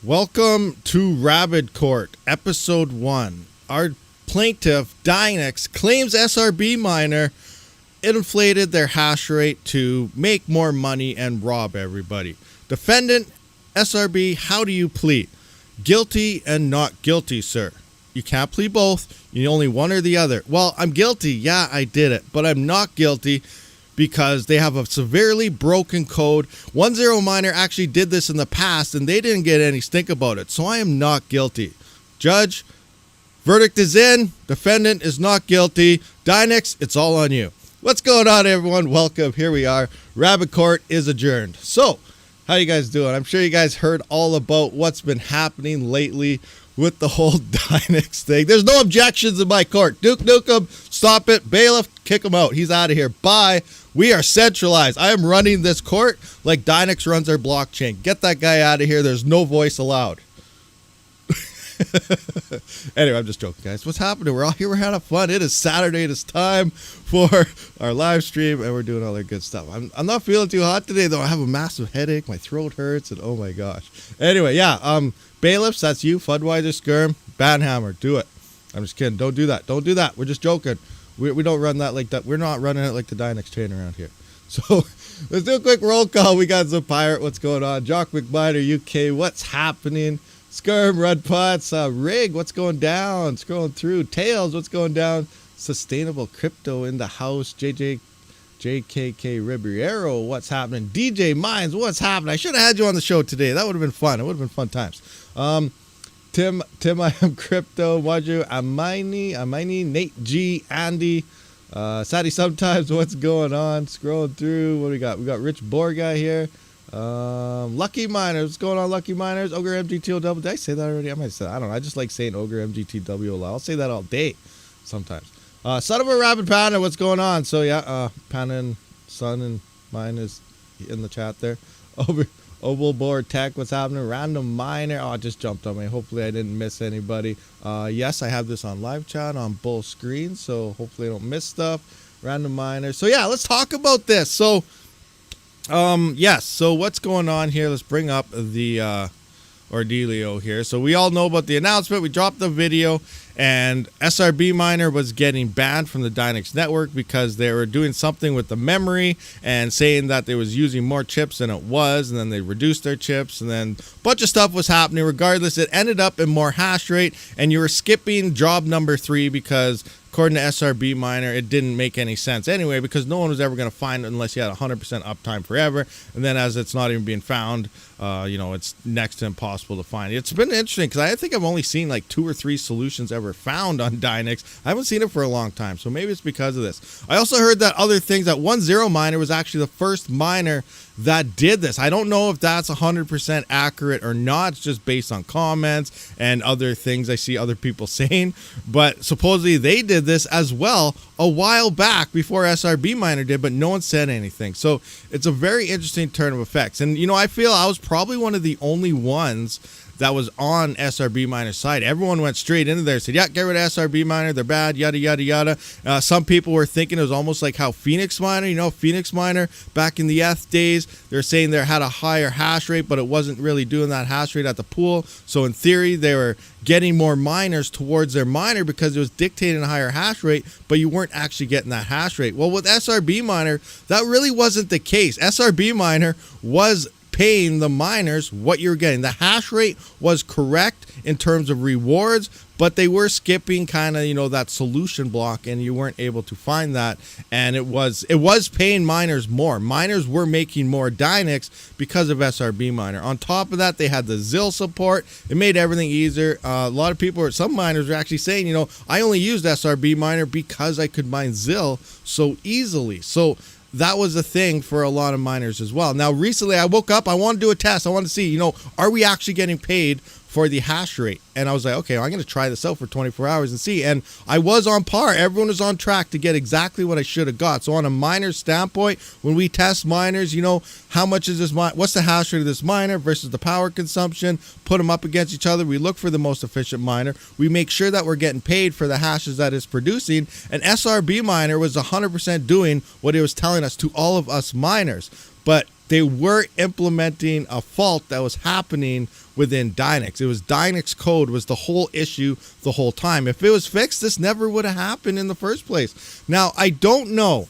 Welcome to Rabid Court, Episode 1. Our plaintiff, Dynex, claims SRBMiner inflated their hash rate to make more money and rob everybody. Defendant, SRB, how do you plead? Guilty and not guilty, sir. You can't plead both. You only one or the other. Well, I'm guilty. Yeah, I did it. But I'm not guilty because they have a severely broken code. 10Miner actually did this in the past, and they didn't get any stink about it. So I am not guilty. Judge, verdict is in. Defendant is not guilty. Dynex, it's all on you. What's going on, everyone? Welcome. Here we are. Rabid Court is adjourned. So, how you guys doing? I'm sure you guys heard all about what's been happening lately with the whole Dynex thing. There's no objections in my court. Duke Nukem, stop it. Bailiff, kick him out. He's out of here. Bye. We are centralized. I am running this court like Dynex runs our blockchain. Get that guy out of here. There's no voice allowed. Anyway, I'm just joking, guys. What's happening? We're all here. We're having fun. It is Saturday. It is time for our live stream, and we're doing all that good stuff. I'm not feeling too hot today, though. I have a massive headache. My throat hurts, and oh my gosh. Anyway, yeah. Bailiffs, that's you. Fudweiser, Skirm, Banhammer. Do it. I'm just kidding. Don't do that. Don't do that. We're just joking. We don't run that like that. We're not running it like the Dynex chain around here. So let's do a quick roll call. We got the Pirate. What's going on? Jock McMiner, UK. What's happening? Skirm, Red Pots, Rig, what's going down? Scrolling through. Tails, what's going down? Sustainable Crypto in the house. JKK Ribeiro, what's happening? DJ Mines, what's happening? I should have had you on the show today. That would have been fun. It would have been fun times. Tim, I am Crypto, Waju, Amini, Nate G, Andy, Sadie Sometimes, what's going on? Scrolling through. What do we got? We got Rich Borga here. Lucky Miners, what's going on, Lucky Miners? Ogre MGTOW, did I say that already? I might say that. I don't know. I just like saying Ogre MGTW. I'll say that all day sometimes. Son of a Rabid Panda, what's going on? So yeah, Panda and Son and Mine is in the chat there. Oval Board Tech, what's happening? Random Miner, oh, it just jumped on me. Hopefully I didn't miss anybody. Yes, I have this on live chat on both screens, so hopefully I don't miss stuff. Random Miner. So yeah, let's talk about this. So yes, so what's going on here? Let's bring up the Ordealio here. So we all know about the announcement. We dropped the video, and SRBMiner was getting banned from the Dynex network because they were doing something with the memory and saying that they was using more chips than it was, and then they reduced their chips, and then a bunch of stuff was happening. Regardless, it ended up in more hash rate, and you were skipping job number 3 because according to SRBMiner, it didn't make any sense anyway because no one was ever going to find it unless you had 100% uptime forever. And then as it's not even being found, it's next to impossible to find. It's been interesting because I think I've only seen like 2 or 3 solutions ever found on Dynex. I haven't seen it for a long time, so maybe it's because of this. I also heard that other things, that 10Miner was actually the first miner that did this. I don't know if that's 100% accurate or not. It's just based on comments and other things I see other people saying. But supposedly they did this as well a while back before SRBMiner did, but no one said anything. So it's a very interesting turn of effects. And, I feel I was probably one of the only ones that was on SRBMiner's side. Everyone went straight into there and said, yeah, get rid of SRBMiner, they're bad, yada, yada, yada. Some people were thinking it was almost like how Phoenix Miner, back in the ETH days, they're saying they had a higher hash rate, but it wasn't really doing that hash rate at the pool. So in theory, they were getting more miners towards their miner because it was dictating a higher hash rate, but you weren't actually getting that hash rate. Well, with SRBMiner, that really wasn't the case. SRBMiner was paying the miners what you're getting. The hash rate was correct in terms of rewards, but they were skipping kind of, that solution block, and you weren't able to find that. And it was paying miners more. Miners were making more Dynex because of SRBMiner. On top of that, they had the ZIL support. It made everything easier. A lot of people, some miners were actually saying, I only used SRBMiner because I could mine ZIL so easily. So that was a thing for a lot of miners as well. Now, recently I woke up, I want to do a test. I want to see, are we actually getting paid for the hash rate? And I was like, okay, I'm going to try this out for 24 hours and see. And I was on par. Everyone was on track to get exactly what I should have got. So on a miner standpoint, when we test miners, how much is this what's the hash rate of this miner versus the power consumption? Put them up against each other. We look for the most efficient miner. We make sure that we're getting paid for the hashes that it's producing. And SRBMiner was 100% doing what it was telling us to all of us miners. But they were implementing a fault that was happening within Dynex. It was Dynex code was the whole issue the whole time. If it was fixed, this never would have happened in the first place. Now, I don't know.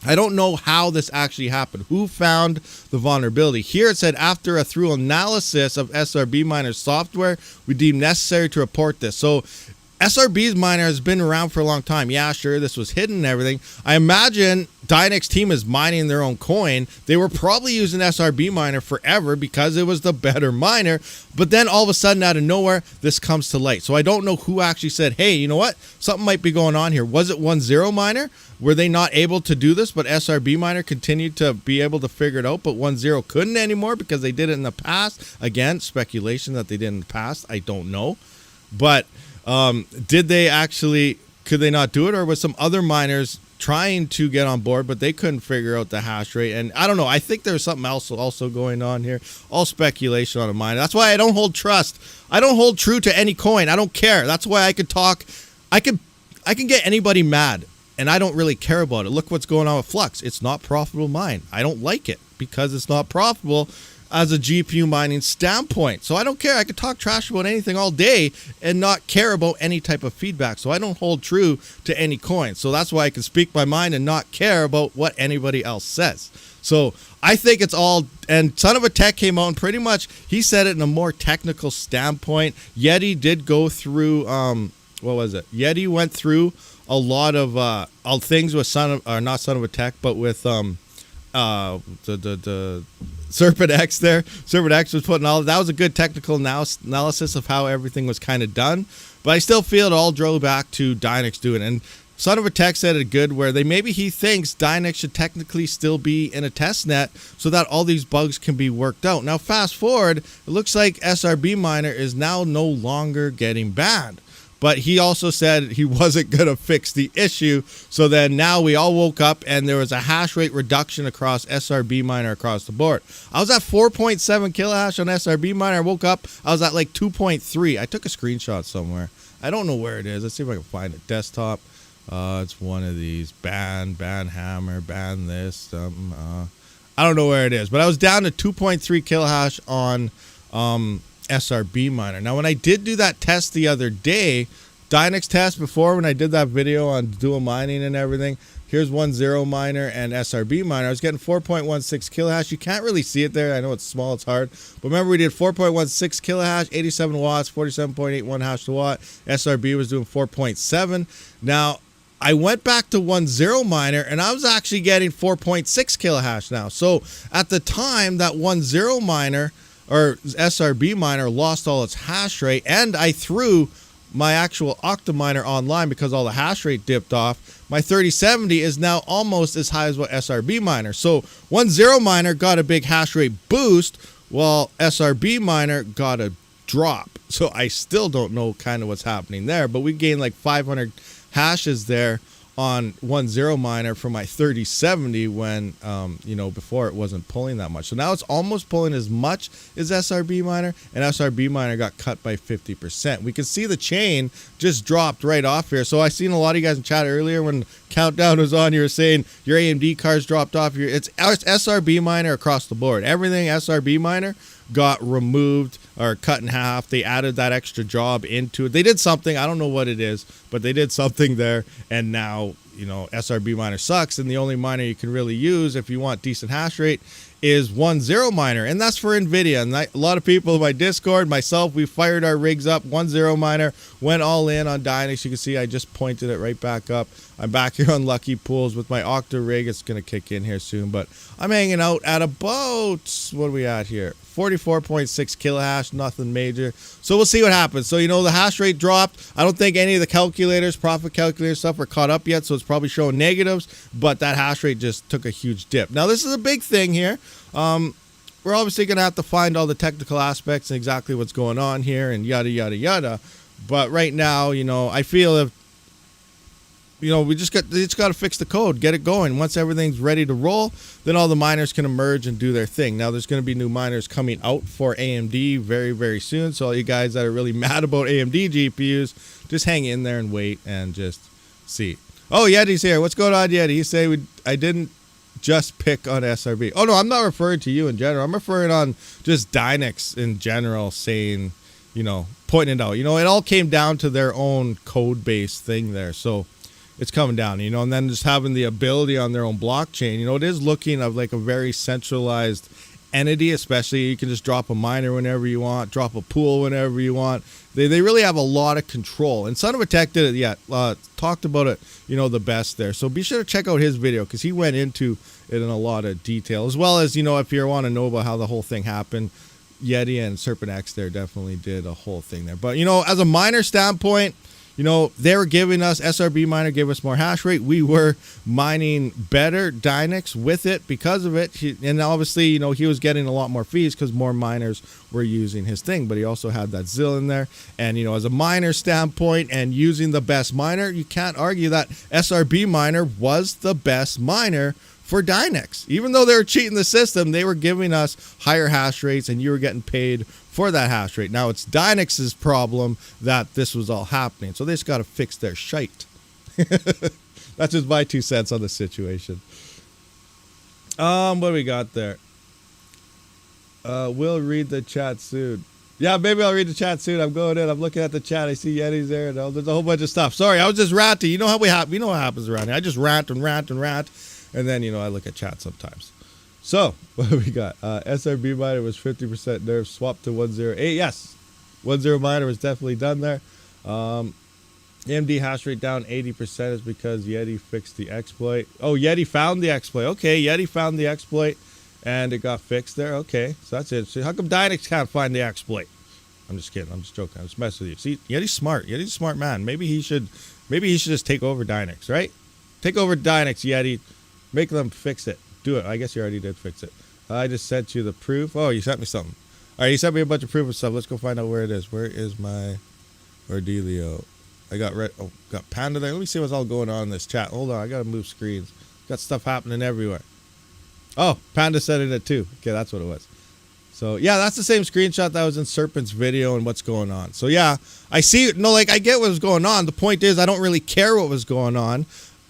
I don't know how this actually happened. Who found the vulnerability? Here it said, after a thorough analysis of SRBMiner software, we deemed necessary to report this. So SRBMiner has been around for a long time. Yeah, sure, this was hidden and everything. I imagine Dynex team is mining their own coin. They were probably using SRBMiner forever because it was the better miner. But then all of a sudden, out of nowhere, this comes to light. So I don't know who actually said, hey, you know what? Something might be going on here. Was it 1.0miner? Were they not able to do this, but SRBMiner continued to be able to figure it out, but 1.0 couldn't anymore because they did it in the past? Again, speculation that they did in the past. I don't know. But did they actually, could they not do it, or was some other miners trying to get on board, but they couldn't figure out the hash rate? And I don't know. I think there's something else also going on here. All speculation on a miner. That's why I don't hold trust. I don't hold true to any coin. I don't care. That's why I could talk. I can get anybody mad, and I don't really care about it. Look what's going on with Flux. It's not profitable mine. I don't like it because it's not profitable as a GPU mining standpoint. So I don't care. I could talk trash about anything all day and not care about any type of feedback. So I don't hold true to any coin. So that's why I can speak my mind and not care about what anybody else says. So I think it's all, and Son of a Tech came out and pretty much he said it in a more technical standpoint. Yeti did go through, what was it? Yeti went through a lot of things with not Son of a Tech, but with the Serpent X there. Serpent X was putting all that was a good technical analysis of how everything was kind of done. But I still feel it all drove back to Dynex doing it. And Son of a Tech said it good, where he thinks Dynex should technically still be in a test net so that all these bugs can be worked out. Now, fast forward, it looks like SRBMiner is now no longer getting banned. But he also said he wasn't going to fix the issue. So then now we all woke up and there was a hash rate reduction across SRBMiner across the board. I was at 4.7 kilohash on SRBMiner. I woke up, I was at like 2.3. I took a screenshot somewhere. I don't know where it is. Let's see if I can find it. Desktop. It's one of these. Ban hammer, ban this. Something. I don't know where it is. But I was down to 2.3 kilohash on SRBMiner. Now, when I did do that test the other day, Dynex test before, when I did that video on dual mining and everything, here's 1.0miner and SRBMiner. I was getting 4.16 kilohash. You can't really see it there. I know it's small, it's hard. But remember, we did 4.16 kilohash, 87 watts, 47.81 hash to watt. SRB was doing 4.7. Now, I went back to 1.0miner and I was actually getting 4.6 kilohash now. So at the time that 1.0miner or SRBMiner lost all its hash rate, and I threw my actual Octa.miner online because all the hash rate dipped off, my 3070 is now almost as high as what SRBMiner. So 1.0miner got a big hash rate boost while SRBMiner got a drop. So I still don't know kind of what's happening there, but we gained like 500 hashes there on 1.0miner for my 3070 when, before it wasn't pulling that much. So now it's almost pulling as much as SRBMiner, and SRBMiner got cut by 50%. We can see the chain just dropped right off here. So I seen a lot of you guys in chat earlier when Countdown was on, you were saying your AMD cards dropped off. It's SRBMiner across the board. Everything SRBMiner got removed or cut in half. They added that extra job into it. They did something. I don't know what it is, but they did something there. And now, SRBMiner sucks. And the only miner you can really use if you want decent hash rate is 1.0miner. And that's for NVIDIA. And a lot of people in my Discord, myself, we fired our rigs up. 1.0miner went all in on Dynex. You can see I just pointed it right back up. I'm back here on Lucky Pools with my Octa rig. It's going to kick in here soon. But I'm hanging out at about, what are we at here? 44.6 kilohash, nothing major. So we'll see what happens. So, the hash rate dropped. I don't think any of the calculators, profit calculator stuff, are caught up yet. So it's probably showing negatives. But that hash rate just took a huge dip. Now, this is a big thing here. We're obviously going to have to find all the technical aspects and exactly what's going on here and yada, yada, yada. But right now, I feel if, we just got to fix the code, get it going. Once everything's ready to roll, then all the miners can emerge and do their thing. Now, there's going to be new miners coming out for AMD very, very soon. So all you guys that are really mad about AMD GPUs, just hang in there and wait and just see. Oh, Yeti's here. What's going on, Yeti? You say I didn't just pick on SRB. Oh no, I'm not referring to you in general. I'm referring on just Dynex in general, saying, you know, pointing it out. You know, it all came down to their own code-based thing there. So it's coming down, you know, and then just having the ability on their own blockchain. You know, it is looking of like a very centralized entity, especially you can just drop a miner whenever you want, drop a pool whenever you want. They really have a lot of control, and Son of a Tech did it talked about it, you know, the best there. So be sure to check out his video because he went into it in a lot of detail, as well as, you know, if you want to know about how the whole thing happened, Yeti and Serpent X there definitely did a whole thing there. But, you know, as a miner standpoint, you know, they were giving us, SRBMiner gave us more hash rate. We were mining better Dynex with it because of it. And obviously, you know, he was getting a lot more fees because more miners were using his thing. But he also had that ZIL in there. And, you know, as a miner standpoint and using the best miner, you can't argue that SRBMiner was the best miner for Dynex. Even though they were cheating the system, they were giving us higher hash rates and you were getting paid for that hash rate. Now it's Dynex's problem that this was all happening. So they just got to fix their shite. That's just my 2 cents on the situation. What do we got there? We'll read the chat soon. Yeah, maybe I'll read the chat soon. I'm going in. I'm looking at the chat. I see Yeti's there. And there's a whole bunch of stuff. Sorry, I was just ranting. You know how we know what happens around here. I just rant and rant and rant. And then, you know, I look at chat sometimes. So, what do we got? SRBMiner was 50% nerf, swapped to 108. Yes, 10miner was definitely done there. AMD hash rate down 80% is because Yeti fixed the exploit. Oh, Yeti found the exploit. Okay, Yeti found the exploit, and it got fixed there. Okay, so that's it. How come Dynex can't find the exploit? I'm just kidding. I'm just joking. I'm just messing with you. See, Yeti's smart. Yeti's a smart man. Maybe he should just take over Dynex, right? Take over Dynex, Yeti. Make them fix it. Do it. I guess you already did fix it. I just sent you the proof. Oh, you sent me something. All right, you sent me a bunch of proof and stuff. Let's go find out where it is. Where is my Ordelio? I got got Panda there. Let me see what's all going on in this chat. Hold on, I gotta move screens. Got stuff happening everywhere. Oh, Panda said it too. Okay, that's what it was. So yeah, that's the same screenshot that was in Serpent's video and what's going on. So yeah, I see. No, like I get what was going on. The point is, I don't really care what was going on.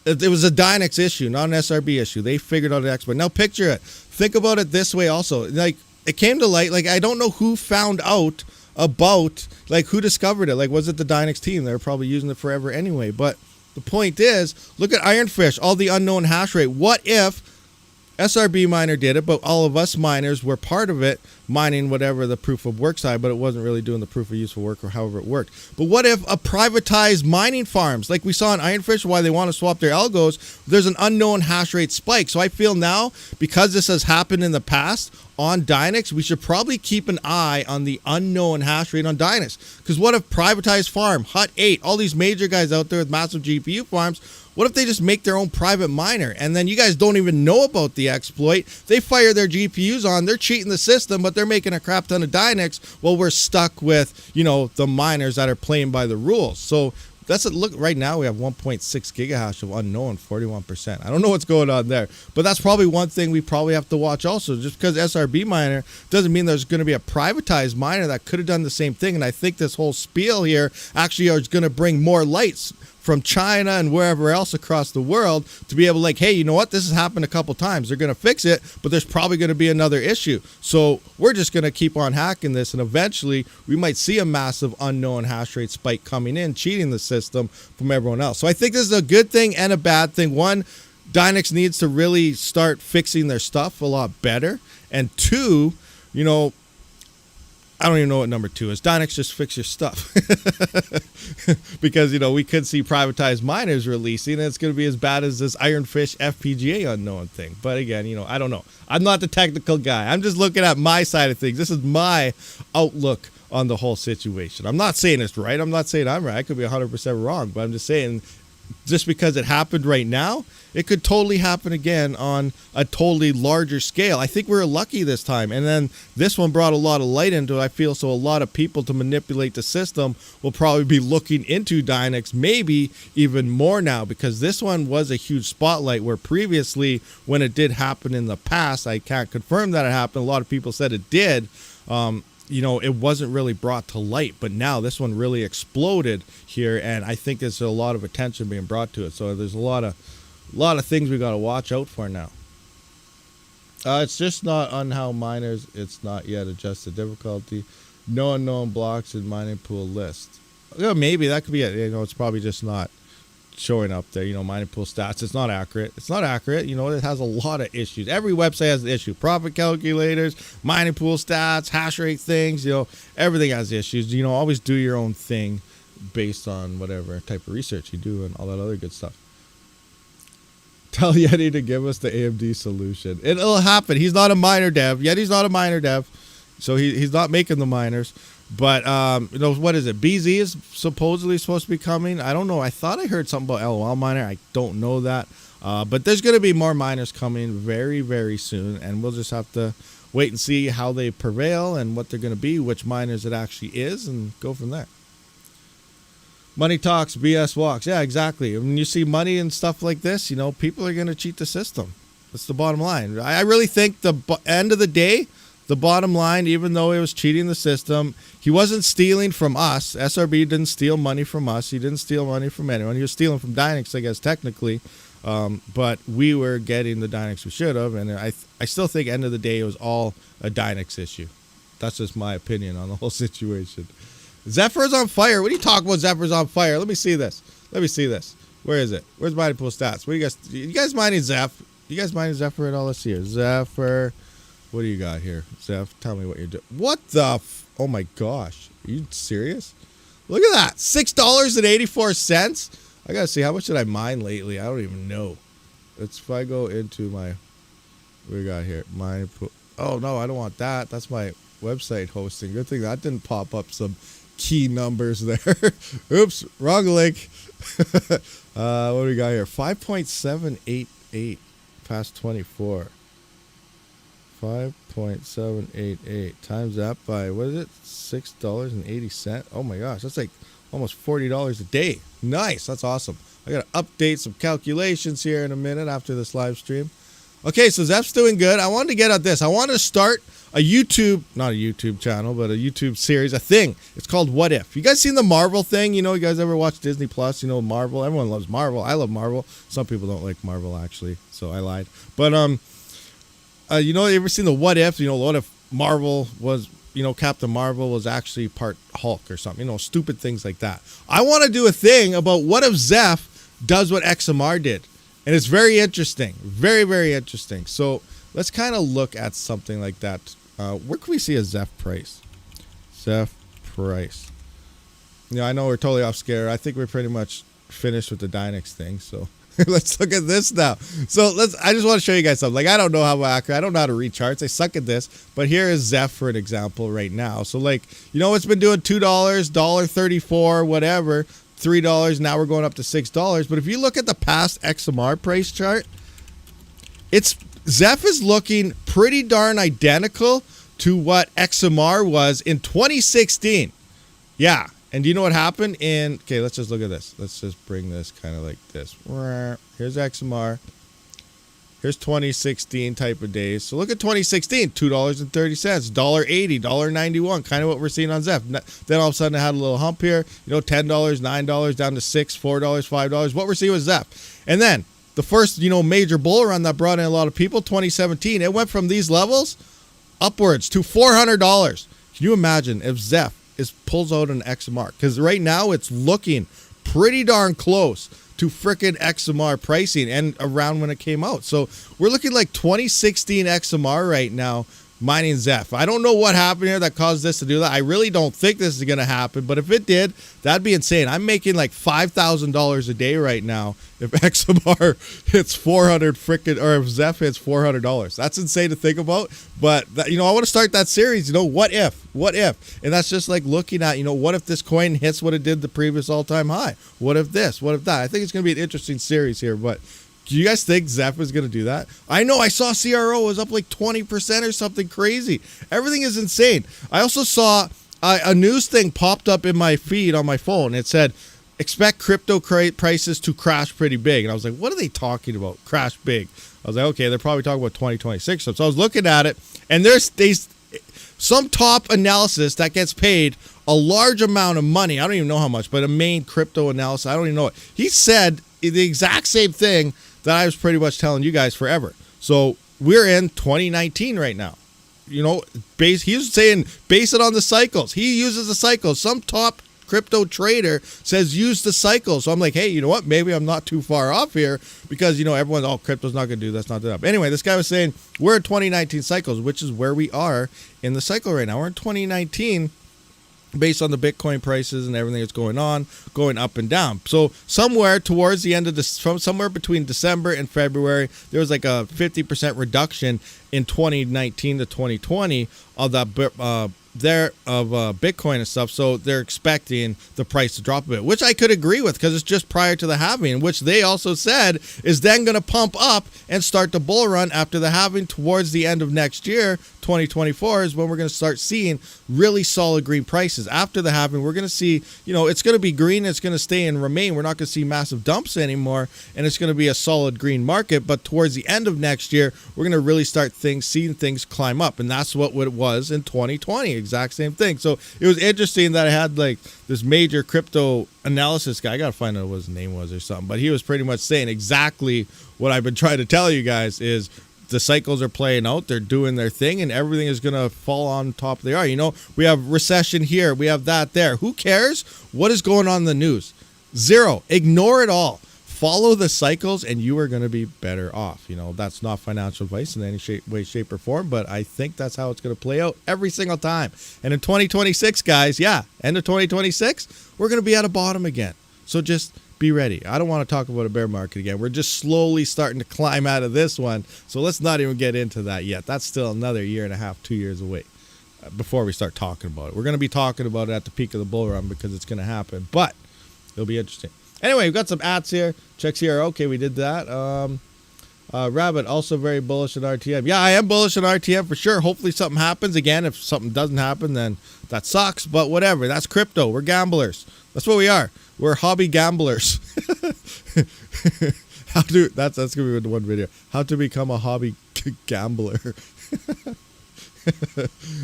It was a Dynex issue, not an SRB issue. They figured out an exploit. Now picture it. Think about it this way also. Like, it came to light. Like, I don't know who found out about, like, who discovered it. Like, was it the Dynex team? They were probably using it forever anyway. But the point is, look at Ironfish, all the unknown hash rate. What if SRBMiner did it, but all of us miners were part of it, mining whatever the proof of work side, but it wasn't really doing the proof of useful work or however it worked. But what if a privatized mining farms, like we saw in Ironfish, why they want to swap their algos, there's an unknown hash rate spike. So I feel now, because this has happened in the past on Dynex, we should probably keep an eye on the unknown hash rate on Dynex. Because what if privatized farm, Hut 8, all these major guys out there with massive GPU farms, what if they just make their own private miner and then you guys don't even know about the exploit? They fire their GPUs on, they're cheating the system, but they're making a crap ton of Dynex while we're stuck with, you know, the miners that are playing by the rules. So that's a look. Right now we have 1.6 gigahash of unknown, 41%. I don't know what's going on there, but that's probably one thing we probably have to watch also. Just because SRBMiner doesn't mean there's going to be a privatized miner that could have done the same thing. And I think this whole spiel here actually is going to bring more lights from China and wherever else across the world to be able to, like, hey, you know what? This has happened a couple times. They're going to fix it, but there's probably going to be another issue. So we're just going to keep on hacking this, and eventually we might see a massive unknown hash rate spike coming in, cheating the system from everyone else. So I think this is a good thing and a bad thing. One, Dynex needs to really start fixing their stuff a lot better. And two, you know, I don't even know what number 2 is. Dynex, just fix your stuff. Because, you know, we could see privatized miners releasing, and it's going to be as bad as this Ironfish FPGA unknown thing. But again, you know, I don't know. I'm not the technical guy. I'm just looking at my side of things. This is my outlook on the whole situation. I'm not saying it's right. I'm not saying I'm right. I could be 100% wrong, but I'm just saying, just because it happened right now, it could totally happen again on a totally larger scale. I think we were lucky this time. And then this one brought a lot of light into it, I feel. So a lot of people to manipulate the system will probably be looking into Dynex maybe even more now, because this one was a huge spotlight where previously, when it did happen in the past, I can't confirm that it happened. A lot of people said it did. You know, it wasn't really brought to light, but now this one really exploded here, and I think there's a lot of attention being brought to it. So there's a lot of things we got to watch out for now. It's just not on how miners. It's not yet adjusted difficulty. No unknown blocks in mining pool list. Yeah, maybe that could be it. You know, it's probably just not showing up there. You know, mining pool stats. It's not accurate. It's not accurate. You know, it has a lot of issues. Every website has an issue. Profit calculators, mining pool stats, hash rate things. You know, everything has issues. You know, always do your own thing based on whatever type of research you do and all that other good stuff. Tell Yeti to give us the AMD solution. It'll happen. He's not a miner dev. Yeti's not a miner dev. So he's not making the miners. But, you know, what is it? BZ is supposedly supposed to be coming. I don't know. I thought I heard something about LOL miner. I don't know that. But there's going to be more miners coming very, very soon. And we'll just have to wait and see how they prevail and what they're going to be, which miners it actually is, and go from there. Money talks, BS walks. Yeah, exactly. When you see money and stuff like this, you know, people are going to cheat the system. That's the bottom line. I really think the end of the day, the bottom line, even though he was cheating the system, he wasn't stealing from us. SRB didn't steal money from us. He didn't steal money from anyone. He was stealing from Dynex, I guess, technically. But we were getting the Dynex we should have. And I still think end of the day, it was all a Dynex issue. That's just my opinion on the whole situation. Zephyr's on fire. What are you talking about? Zephyr's on fire. Let me see this. Let me see this. Where is it? Where's mining pool stats? What do you guys mining Zeph? You guys mining Zephyr at all? Let's see here. Zephyr. What do you got here? Zeph, tell me what you're doing. What the oh my gosh. Are you serious? Look at that. $6.84. I gotta see, how much did I mine lately? I don't even know. If I go into my, what do we got here? Mining pool. Oh no, I don't want that. That's my website hosting. Good thing that didn't pop up some key numbers there. Oops, wrong link. What do we got here? 5.788 past 24. 5.788 times that by, what is it? $6.80. Oh my gosh, that's like almost $40 a day. Nice, that's awesome. I gotta update some calculations here in a minute after this live stream. Okay, so Zeph's doing good. I wanted to get at this. I wanted to start a YouTube, not a YouTube channel, but a YouTube series, a thing. It's called What If. You guys seen the Marvel thing? You know, you guys ever watch Disney Plus? You know, Marvel. Everyone loves Marvel. I love Marvel. Some people don't like Marvel, actually, so I lied. But, you know, you ever seen the What If? You know, what if Marvel was, you know, Captain Marvel was actually part Hulk or something? You know, stupid things like that. I want to do a thing about what if Zeph does what XMR did. And it's very interesting. Very, very interesting. So let's kind of look at something like that. Where can we see a Zeph price? Zeph price. You know, I know we're totally off scare. I think we're pretty much finished with the Dynex thing. So let's look at this now. So I just want to show you guys something. Like, I don't know how accurate. I don't know how to read charts. I suck at this. But here is Zeph for an example right now. So, like, you know, it's been doing $2, $1.34, whatever. $3. Now we're going up to $6. But if you look at the past XMR price chart, Zeph is looking pretty darn identical to what XMR was in 2016. Yeah. And do you know what happened okay, let's just look at this. Let's just bring this kind of like this. Here's XMR. Here's 2016 type of days. So look at 2016, $2.30, $1.80, $1.91, kind of what we're seeing on Zeph. Then all of a sudden it had a little hump here, you know, $10, $9, down to $6, $4, $5. What we're seeing with Zeph. And then the first, you know, major bull run that brought in a lot of people, 2017, it went from these levels upwards to $400. Can you imagine if Zeph pulls out an XMR? Because right now it's looking pretty darn close to frickin' XMR pricing and around when it came out. So we're looking like 2016 XMR right now mining Zeph. I don't know what happened here that caused this to do that. I really don't think this is going to happen, but if it did, that'd be insane. I'm making like $5,000 a day right now if XMR hits 400 frickin', or if Zeph hits $400. That's insane to think about, but you know, I want to start that series, you know, what if? And that's just like looking at, you know, what if this coin hits what it did the previous all-time high? What if this? What if that? I think it's going to be an interesting series here, but do you guys think Zeph is going to do that? I know I saw CRO was up like 20% or something crazy. Everything is insane. I also saw a news thing popped up in my feed on my phone. It said, expect crypto prices to crash pretty big. And I was like, what are they talking about? Crash big. I was like, okay, they're probably talking about 2026. So I was looking at it, and there's some top analysis that gets paid a large amount of money. I don't even know how much, but a main crypto analysis, I don't even know it. He said the exact same thing that I was pretty much telling you guys forever. So we're in 2019 right now. You know, he's saying base it on the cycles. He uses the cycles. Some top crypto trader says use the cycles. So I'm like, hey, you know what? Maybe I'm not too far off here because, you know, everyone's, oh, crypto's not going to do that's not that. But anyway, this guy was saying we're in 2019 cycles, which is where we are in the cycle right now. We're in 2019 based on the Bitcoin prices and everything that's going on, going up and down. So somewhere towards the end of this, from somewhere between December and February, there was like a 50% reduction in 2019 to 2020 of that Bitcoin and stuff. So they're expecting the price to drop a bit, which I could agree with because it's just prior to the halving, which they also said is then going to pump up and start the bull run after the halving towards the end of next year. 2024 is when we're going to start seeing really solid green prices. After the halving, we're going to see, you know, it's going to be green. It's going to stay and remain. We're not going to see massive dumps anymore, and it's going to be a solid green market. But towards the end of next year, we're going to really start seeing things climb up, and that's what it was in 2020. Exact same thing. So it was interesting that I had like this major crypto analysis guy. I got to find out what his name was or something, but he was pretty much saying exactly what I've been trying to tell you guys is the cycles are playing out. They're doing their thing, and everything is going to fall on top. They are. You know, we have recession here. We have that there. Who cares what is going on in the news? Zero. Ignore it all. Follow the cycles, and you are going to be better off. You know, that's not financial advice in any way, shape, or form, but I think that's how it's going to play out every single time. And in 2026, guys, end of 2026, we're going to be at a bottom again. So just be ready. I don't want to talk about a bear market again. We're just slowly starting to climb out of this one. So let's not even get into that yet. That's still another year and a half, 2 years away before we start talking about it. We're going to be talking about it at the peak of the bull run because it's going to happen, but it'll be interesting. Anyway, we've got some ads here. Checks here. Okay, we did that. Rabid, also very bullish on RTM. Yeah, I am bullish on RTM for sure. Hopefully something happens. Again, if something doesn't happen, then that sucks, but whatever. That's crypto. We're gamblers. That's what we are. We're hobby gamblers. That's gonna be the one video. How to become a hobby gambler.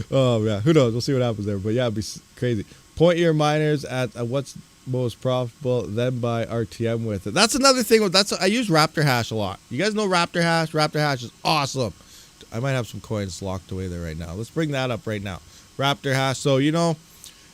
Oh yeah, who knows? We'll see what happens there. But yeah, it'd be crazy. Point your miners at what's most profitable, then buy RTM with it. That's another thing. I use Raptor Hash a lot. You guys know Raptor Hash? Raptor Hash is awesome. I might have some coins locked away there right now. Let's bring that up right now. Raptor Hash. So you know,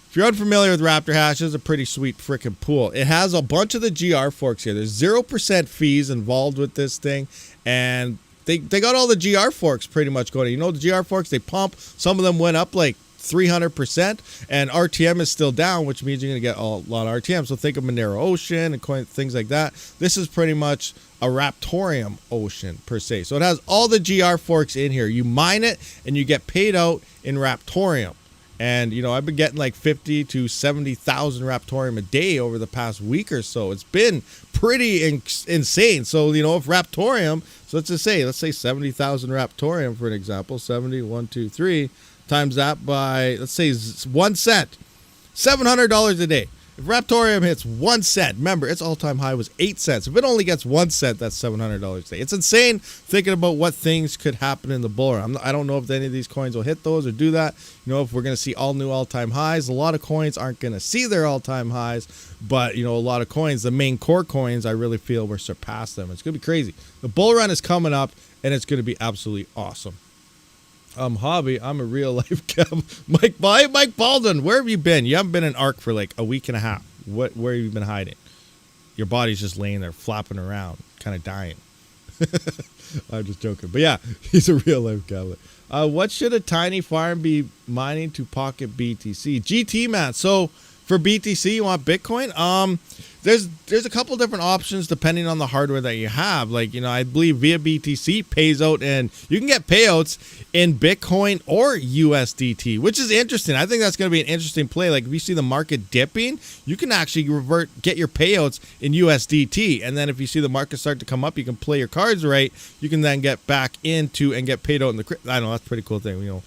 if you're unfamiliar with Raptor Hash, it's a pretty sweet freaking pool. It has a bunch of the GR forks here. There's 0% fees involved with this thing, and they got all the GR forks pretty much going. You know, the GR forks, they pump. Some of them went up like 300%, and RTM is still down, which means you're going to get a lot of RTM. So think of Monero Ocean and things like that. This is pretty much a Raptorium Ocean per se. So it has all the GR forks in here. You mine it, and you get paid out in Raptorium. And, you know, I've been getting like 50 to 70,000 Raptorium a day over the past week or so. It's been pretty insane. So, you know, if Raptorium, so let's say 70,000 Raptorium for an example, 70, 1, 2, 3, times that by, let's say 1 cent, $700 a day. If Raptorium hits 1 cent, remember, its all-time high was 8 cents. If it only gets 1 cent, that's $700 a day. It's insane thinking about what things could happen in the bull run. I don't know if any of these coins will hit those or do that. You know, if we're going to see all new all-time highs. A lot of coins aren't going to see their all-time highs, but, you know, a lot of coins, the main core coins, I really feel will surpass them. It's going to be crazy. The bull run is coming up, and it's going to be absolutely awesome. Hobby, I'm a real life gambler. Mike Baldwin, where have you been? You haven't been in ARC for like a week and a half. Where have you been hiding? Your body's just laying there flapping around, kind of dying. I'm just joking. But yeah, he's a real life gambler. What should a tiny farm be mining to pocket BTC? GT, man. So for BTC, you want Bitcoin? There's a couple different options depending on the hardware that you have. Like, you know, I believe Via BTC pays out, and you can get payouts in Bitcoin or USDT, which is interesting. I think that's going to be an interesting play. Like, if you see the market dipping, you can actually get your payouts in USDT. And then if you see the market start to come up, you can play your cards right. You can then get back into and get paid out in the, I don't know, that's a pretty cool thing, you know.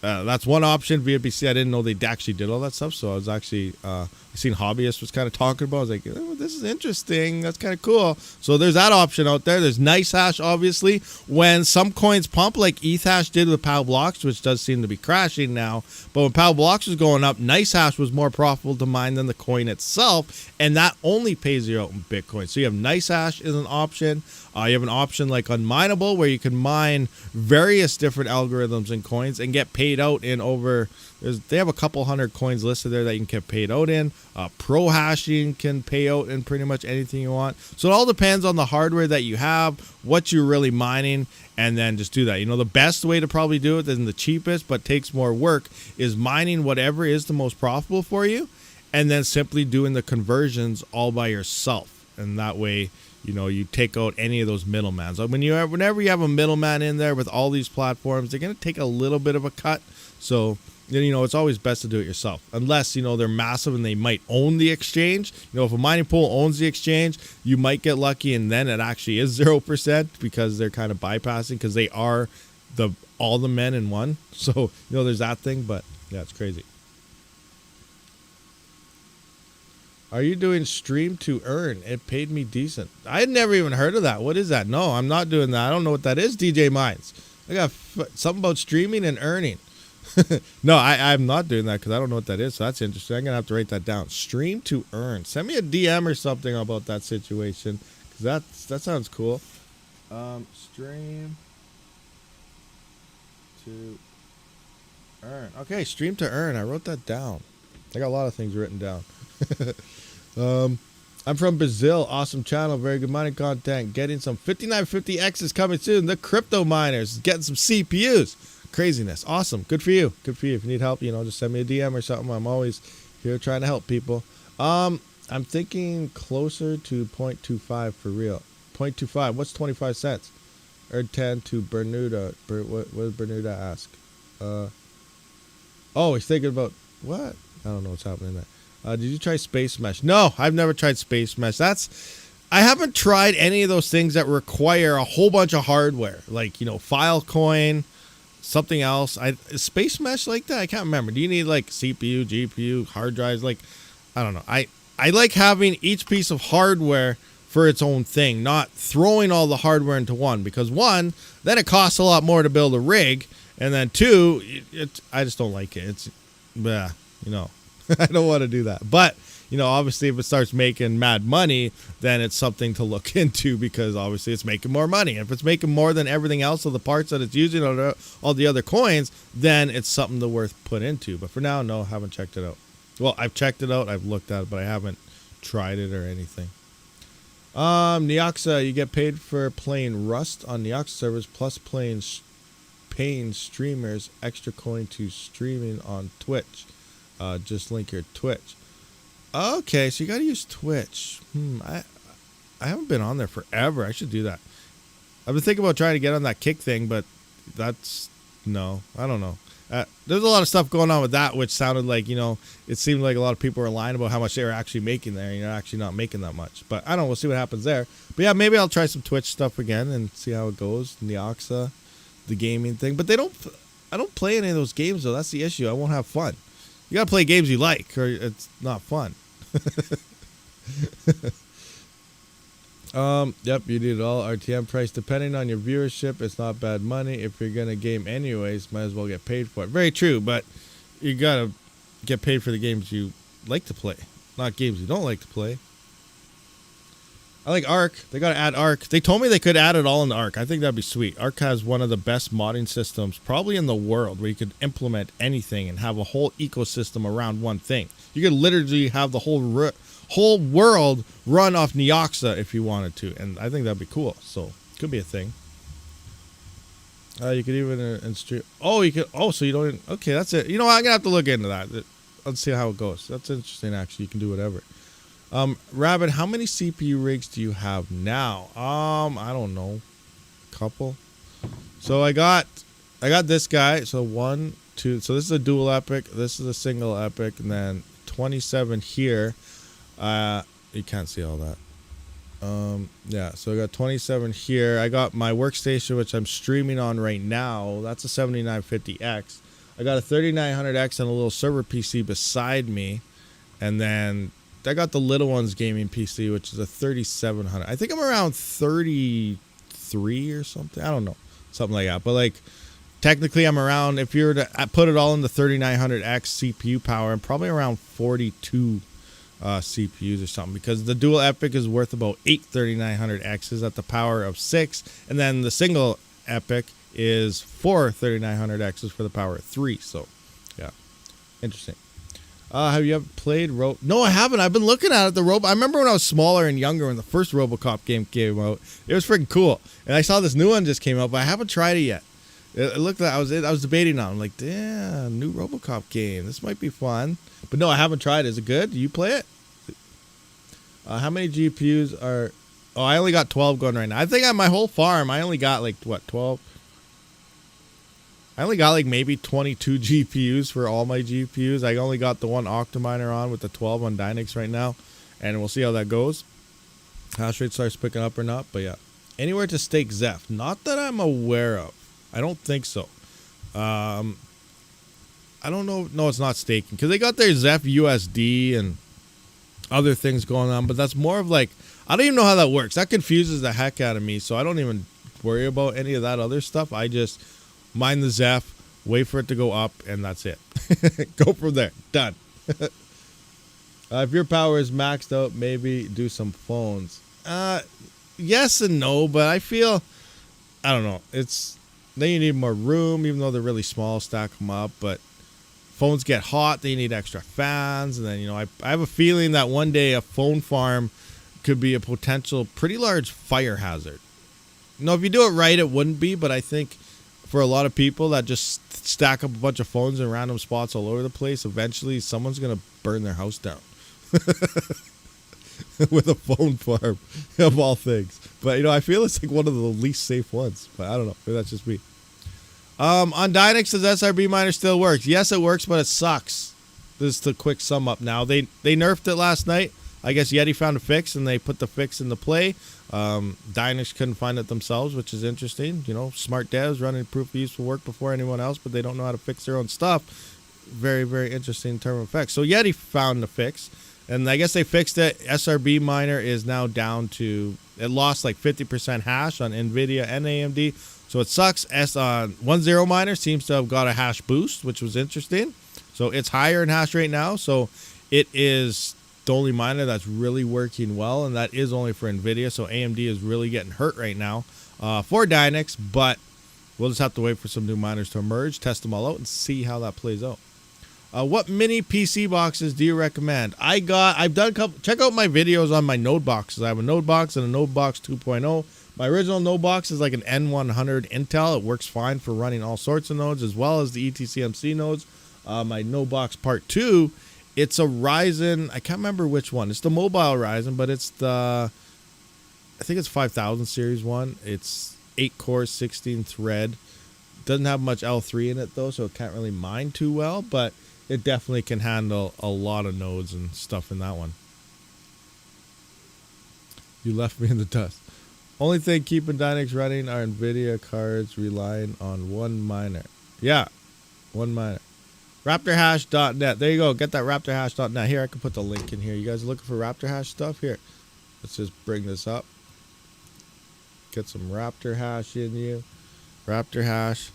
That's one option. VPC, I didn't know they actually did all that stuff. So I was actually, I seen hobbyists was kind of talking about. I was like, oh, this is interesting. That's kind of cool. So there's that option out there. There's nice hash, obviously. When some coins pump, like ETH hash did with Pow Blocks, which does seem to be crashing now. But when Pow Blocks was going up, nice hash was more profitable to mine than the coin itself. And that only pays you out in Bitcoin. So you have nice hash is an option. You have an option like Unmineable, where you can mine various different algorithms and coins and get paid out in over. They have a couple hundred coins listed there that you can get paid out in. Pro hashing can pay out in pretty much anything you want. So it all depends on the hardware that you have, what you're really mining, and then just do that. You know, the best way to probably do it, and the cheapest but takes more work, is mining whatever is the most profitable for you, and then simply doing the conversions all by yourself. And that way, you know, you take out any of those middlemen. So whenever you have a middleman in there with all these platforms, they're going to take a little bit of a cut. So, you know, it's always best to do it yourself. Unless, you know, they're massive and they might own the exchange. You know, if a mining pool owns the exchange, you might get lucky and then it actually is 0% because they're kind of bypassing, because they are all the men in one. So, you know, there's that thing. But, yeah, it's crazy. Are you doing stream to earn? It paid me decent. I had never even heard of that. What is that? No, I'm not doing that. I don't know what that is, DJ Mines. I got something about streaming and earning. No, I'm not doing that because I don't know what that is. So that's interesting. I'm going to have to write that down. Stream to earn. Send me a DM or something about that situation, because that sounds cool. Stream to earn. Okay, stream to earn. I wrote that down. I got a lot of things written down. I'm from Brazil. Awesome channel. Very good mining content. Getting some 5950Xs coming soon. The crypto miners. Getting some CPUs. Craziness. Awesome. Good for you. Good for you. If you need help, you know, just send me a DM or something. I'm always here trying to help people. I'm thinking closer to 0.25 for real. 0.25. What's 25 cents? Or 10 to Bermuda. What does Bermuda ask? Oh, he's thinking about what? I don't know what's happening there. Did you try Space Mesh? No, I've never tried Space Mesh. I haven't tried any of those things that require a whole bunch of hardware, like, you know, Filecoin, something else. Is Space Mesh like that? I can't remember. Do you need like CPU, GPU, hard drives? Like, I don't know. I like having each piece of hardware for its own thing, not throwing all the hardware into one, because one, then it costs a lot more to build a rig, and then two, I just don't like it. It's, you know. I don't want to do that. But, you know, obviously if it starts making mad money, then it's something to look into, because obviously it's making more money. If it's making more than everything else of the parts that it's using on all the other coins, then it's something to worth put into. But for now, no, haven't checked it out. Well, I've checked it out. I've looked at it, but I haven't tried it or anything. Neoxa, you get paid for playing Rust on Neoxa servers, plus paying streamers extra coin to streaming on Twitch. Just link your Twitch. Okay, so you got to use Twitch. I haven't been on there forever. I should do that. I've been thinking about trying to get on that Kick thing, but no, I don't know. There's a lot of stuff going on with that, which sounded like, you know, it seemed like a lot of people were lying about how much they were actually making there. You're actually not making that much. But I don't know. We'll see what happens there. But yeah, maybe I'll try some Twitch stuff again and see how it goes. Neoxa, the gaming thing. But I don't play any of those games, though. That's the issue. I won't have fun. You gotta play games you like, or it's not fun. Yep, you need it all. RTM price, depending on your viewership, it's not bad money. If you're gonna game anyways, might as well get paid for it. Very true, but you gotta get paid for the games you like to play, not games you don't like to play. I like Arc. They got to add Arc. They told me they could add it all in Arc. I think that'd be sweet. Arc has one of the best modding systems probably in the world, where you could implement anything and have a whole ecosystem around one thing. You could literally have the whole world run off Neoxa if you wanted to, and I think that'd be cool. So it could be a thing. You could even stream. Oh, you could. Oh, so you don't. Okay, that's it. You know what? I'm gonna have to look into that. Let's see how it goes. That's interesting. Actually, you can do whatever. Rabid, how many CPU rigs do you have now? I don't know. A couple. So I got this guy. So 1, 2. So this is a dual epic. This is a single epic, and then 27 here. You can't see all that. Yeah. So I got 27 here. I got my workstation, which I'm streaming on right now. That's a 7950X. I got a 3900X and a little server PC beside me. And then I got the little one's gaming PC, which is a 3700. I think I'm around 33 or something. I don't know. Something like that. But like, technically I'm around, if you were to put it all in the 3900X CPU power, I'm probably around 42 CPUs or something, because the dual epic is worth about 8 3900Xs at the power of 6, and then the single epic is 4 3900Xs for the power of 3. So yeah, interesting. Have you ever played No, I haven't. I've been looking at it. I remember when I was smaller and younger, when the first RoboCop game came out, it was freaking cool, and I saw this new one just came out, but I haven't tried it yet. It looked like I was debating on it. I'm like, damn, new RoboCop game, this might be fun. But no, I haven't tried it. Is it good? Do you play it? How many GPUs are... Oh, I only got 12 going right now. I think on my whole farm, I only got like, what, 12? I only got like maybe 22 GPUs for all my GPUs. I only got the one Octa.Miner on with the 12 on Dynex right now. And we'll see how that goes. Hash rate starts picking up or not. But yeah. Anywhere to stake Zeph? Not that I'm aware of. I don't think so. I don't know. No, it's not staking, because they got their Zeph USD and other things going on, but that's more of like, I don't even know how that works. That confuses the heck out of me, so I don't even worry about any of that other stuff. I just mine the Zeph, wait for it to go up, and that's it. Go from there. Done. If your power is maxed out, maybe do some phones. Yes and no, but I feel, I don't know. Then you need more room, even though they're really small, stack them up, but phones get hot, they need extra fans, and then, you know, I have a feeling that one day a phone farm could be a potential pretty large fire hazard. You know, if you do it right, it wouldn't be, but I think for a lot of people that just stack up a bunch of phones in random spots all over the place, eventually someone's going to burn their house down. With a phone farm, of all things. But, you know, I feel it's like one of the least safe ones, but I don't know, maybe that's just me. On Dynex, does SRBMiner still works? Yes, it works, but it sucks. This is the quick sum up now. They nerfed it last night. I guess Yeti found a fix, and they put the fix into play. Dynex couldn't find it themselves, which is interesting. You know, smart devs running proof of useful work before anyone else, but they don't know how to fix their own stuff. Very, very interesting term of effects. So Yeti found the fix, and I guess they fixed it. SRBMiner is now down to, it lost like 50% hash on NVIDIA and AMD. So it sucks. 10Miner seems to have got a hash boost, which was interesting. So it's higher in hash rate now. So it is the only miner that's really working well, and that is only for NVIDIA. So AMD is really getting hurt right now for Dynex, but we'll just have to wait for some new miners to emerge, test them all out, and see how that plays out. What mini PC boxes do you recommend? I've done a couple. Check out my videos on my node boxes. I have a node box and a node box 2.0. My original node box is like an N100 Intel. It works fine for running all sorts of nodes, as well as the ETCMC nodes. My node box part 2, it's a Ryzen. I can't remember which one. It's the mobile Ryzen, but it's I think it's 5000 series one. It's 8 cores, 16 thread. Doesn't have much L3 in it though, so it can't really mine too well, but it definitely can handle a lot of nodes and stuff in that one. You left me in the dust. Only thing keeping Dynex running are NVIDIA cards relying on one miner. Yeah, one miner. RaptorHash.net. There you go. Get that RaptorHash.net. Here, I can put the link in here. You guys are looking for RaptorHash stuff? Here, let's just bring this up. Get some RaptorHash in you. RaptorHash.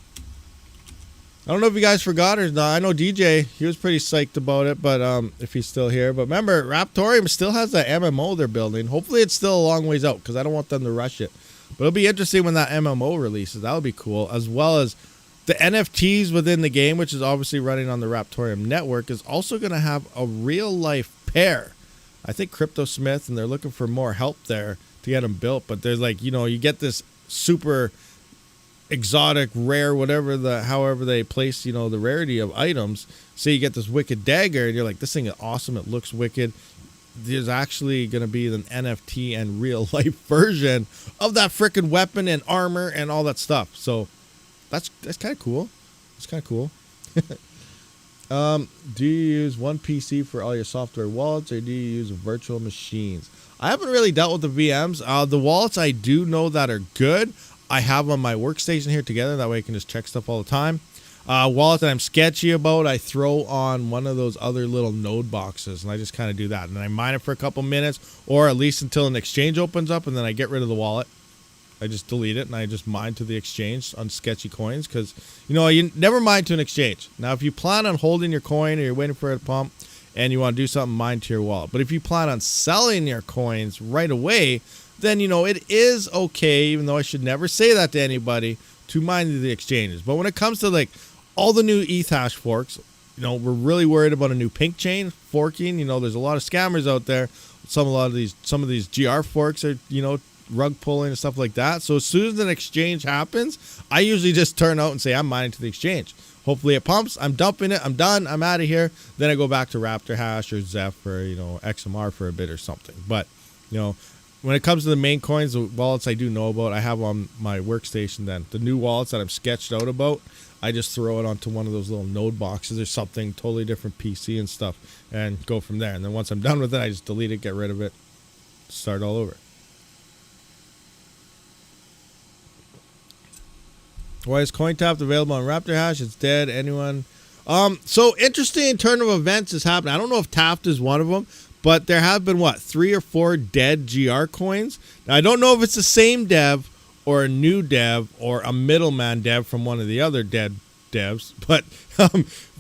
I don't know if you guys forgot or not. I know DJ, he was pretty psyched about it, but if he's still here. But remember, Raptorium still has that MMO they're building. Hopefully it's still a long ways out, because I don't want them to rush it. But it'll be interesting when that MMO releases. That'll be cool. As well as the NFTs within the game, which is obviously running on the Raptorium network, is also going to have a real-life pair. I think CryptoSmith, and they're looking for more help there to get them built. But there's like, you know, you get this super exotic, rare, however they place, you know, the rarity of items. Say you get this wicked dagger, and you're like, this thing is awesome, it looks wicked. There's actually going to be an NFT and real life version of that freaking weapon and armor and all that stuff. So that's kind of cool. It's kind of cool. Do you use one PC for all your software wallets, or do you use virtual machines? I haven't really dealt with the VMs. The wallets I do know that are good, I have on my workstation here together. That way I can just check stuff all the time. wallet that I'm sketchy about, I throw on one of those other little node boxes, and I just kind of do that. And then I mine it for a couple minutes, or at least until an exchange opens up, and then I get rid of the wallet. I just delete it, and I just mine to the exchange on sketchy coins, because, you know, you never mine to an exchange. Now, if you plan on holding your coin, or you're waiting for it to pump, and you want to do something, mine to your wallet. But if you plan on selling your coins right away, then, you know, it is okay, even though I should never say that to anybody, to mine to the exchanges. But when it comes to, like, all the new ETH hash forks, you know, we're really worried about a new pink chain forking. You know, there's a lot of scammers out there. Some of these GR forks are, you know, rug pulling and stuff like that. So as soon as an exchange happens, I usually just turn out and say I'm mining to the exchange. Hopefully it pumps. I'm dumping it. I'm done. I'm out of here. Then I go back to Raptor Hash or Zeph or, you know, XMR for a bit or something. But, you know, when it comes to the main coins, the wallets I do know about, I have on my workstation then. The new wallets that I'm sketched out about, I just throw it onto one of those little node boxes or something, totally different PC and stuff, and go from there. And then once I'm done with it, I just delete it, get rid of it, start all over. Why is CoinTaft available on Raptor Hash? It's dead. Anyone? So interesting turn of events is happening. I don't know if Taft is one of them, but there have been, 3 or 4 dead GR coins. Now, I don't know if it's the same dev or a new dev or a middleman dev from one of the other dead devs, but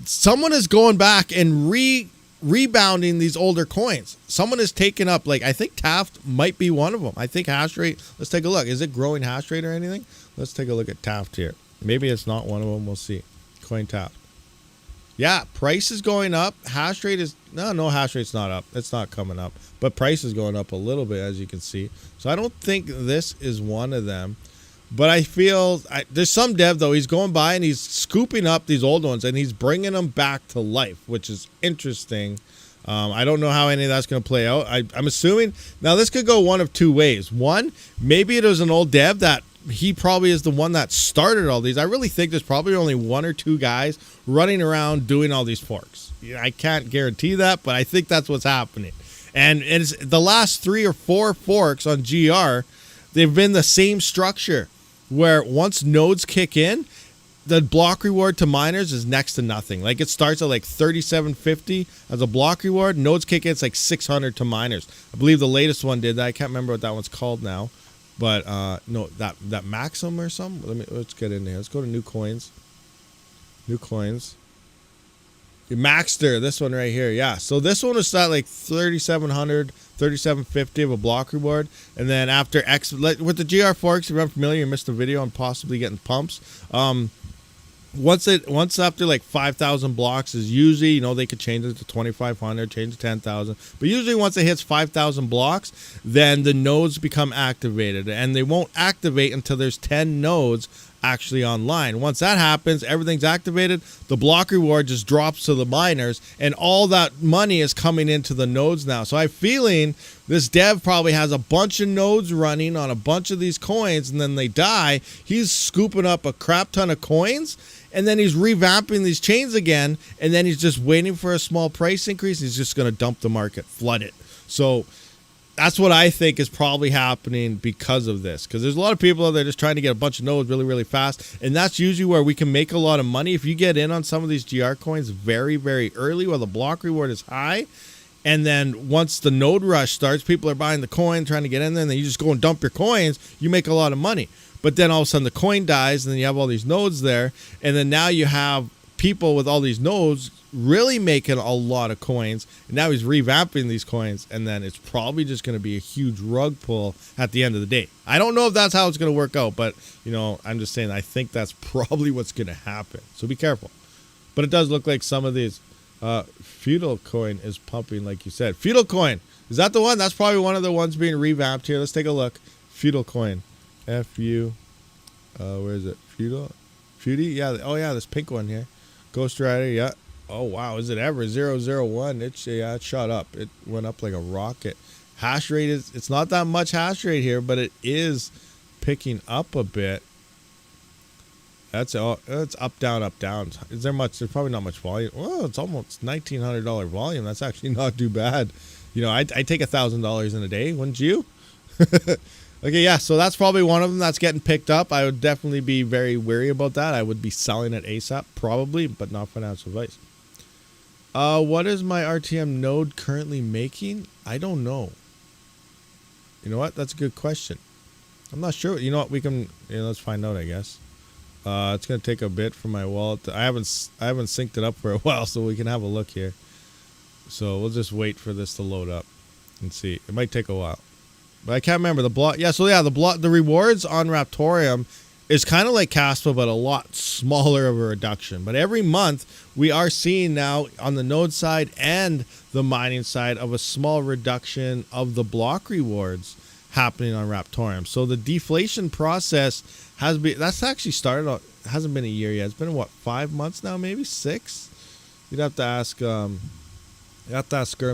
someone is going back and rebounding these older coins. Someone is taking up, like, I think Taft might be one of them. I think hash rate, let's take a look. Is it growing hash rate or anything? Let's take a look at Taft here. Maybe it's not one of them. We'll see. Coin Taft. Yeah, price is going up. Hash rate is, no, hash rate's not up. It's not coming up. But price is going up a little bit, as you can see. So I don't think this is one of them. But I feel, there's some dev, though. He's going by and he's scooping up these old ones and he's bringing them back to life, which is interesting. I don't know how any of that's going to play out. I'm assuming, now this could go one of two ways. One, maybe it was an old dev that he probably is the one that started all these. I really think there's probably only 1 or 2 guys running around doing all these forks. I can't guarantee that, but I think that's what's happening. And it's the last 3 or 4 forks on GR, they've been the same structure, where once nodes kick in, the block reward to miners is next to nothing. Like, it starts at like 37.50 as a block reward. Nodes kick in, it's like 600 to miners. I believe the latest one did that. I can't remember what that one's called now. But no, that Maxim or something. Let's get in here. Let's go to new coins. New coins. Maxter, this one right here. Yeah. So this one was at like 3,700, 3,750 of a block reward, and then after X with the GR forks, if you're unfamiliar, you missed the video on possibly getting pumps. Once after like 5,000 blocks is usually, you know, they could change it to 2,500, change it to 10,000. But usually once it hits 5,000 blocks, then the nodes become activated, and they won't activate until there's 10 nodes actually online. Once that happens, everything's activated, the block reward just drops to the miners, and all that money is coming into the nodes now. So I'm feeling this dev probably has a bunch of nodes running on a bunch of these coins, and then they die. He's scooping up a crap ton of coins, and then he's revamping these chains again, and then he's just waiting for a small price increase. He's just going to dump the market, flood it. So that's what I think is probably happening because of this. Because there's a lot of people out there just trying to get a bunch of nodes really, really fast. And that's usually where we can make a lot of money. If you get in on some of these GR coins very, very early while the block reward is high. And then once the node rush starts, people are buying the coin, trying to get in there. And then you just go and dump your coins. You make a lot of money. But then all of a sudden the coin dies. And then you have all these nodes there. And then now you have people with all these nodes really making a lot of coins, and now he's revamping these coins, and then it's probably just going to be a huge rug pull at the end of the day. I don't know if that's how it's going to work out, but, you know, I'm just saying I think that's probably what's going to happen. So be careful. But it does look like some of these feudal coin is pumping, like you said. Feudal coin, is that the one? That's probably one of the ones being revamped here. Let's take a look. Feudal coin, FU. Where is it? Feudal, Feudy. Yeah. Oh yeah, this pink one here. Ghost Rider. Yeah. Oh, wow. Is it ever? 001. It shot up. It went up like a rocket. Hash rate is, it's not that much hash rate here, but it is picking up a bit. That's all. It's up, down, up, down. Is there much? There's probably not much volume. Oh, it's almost $1,900 volume. That's actually not too bad. You know, I take $1,000 in a day, wouldn't you? Okay, yeah, so that's probably one of them that's getting picked up. I would definitely be very wary about that. I would be selling it ASAP, probably, but not financial advice. What is my RTM node currently making? I don't know. You know what? That's a good question. I'm not sure. You know what? We can, let's find out, I guess. It's going to take a bit for my wallet. I haven't synced it up for a while, so we can have a look here. So we'll just wait for this to load up and see. It might take a while. But I can't remember the block. Yeah, so yeah, the rewards on Raptorium is kind of like Kaspa, but a lot smaller of a reduction. But every month, we are seeing now on the node side and the mining side of a small reduction of the block rewards happening on Raptorium. So the deflation process that's actually started out, hasn't been a year yet. It's been, what, 5 months now, maybe 6? You'd have to ask Skirm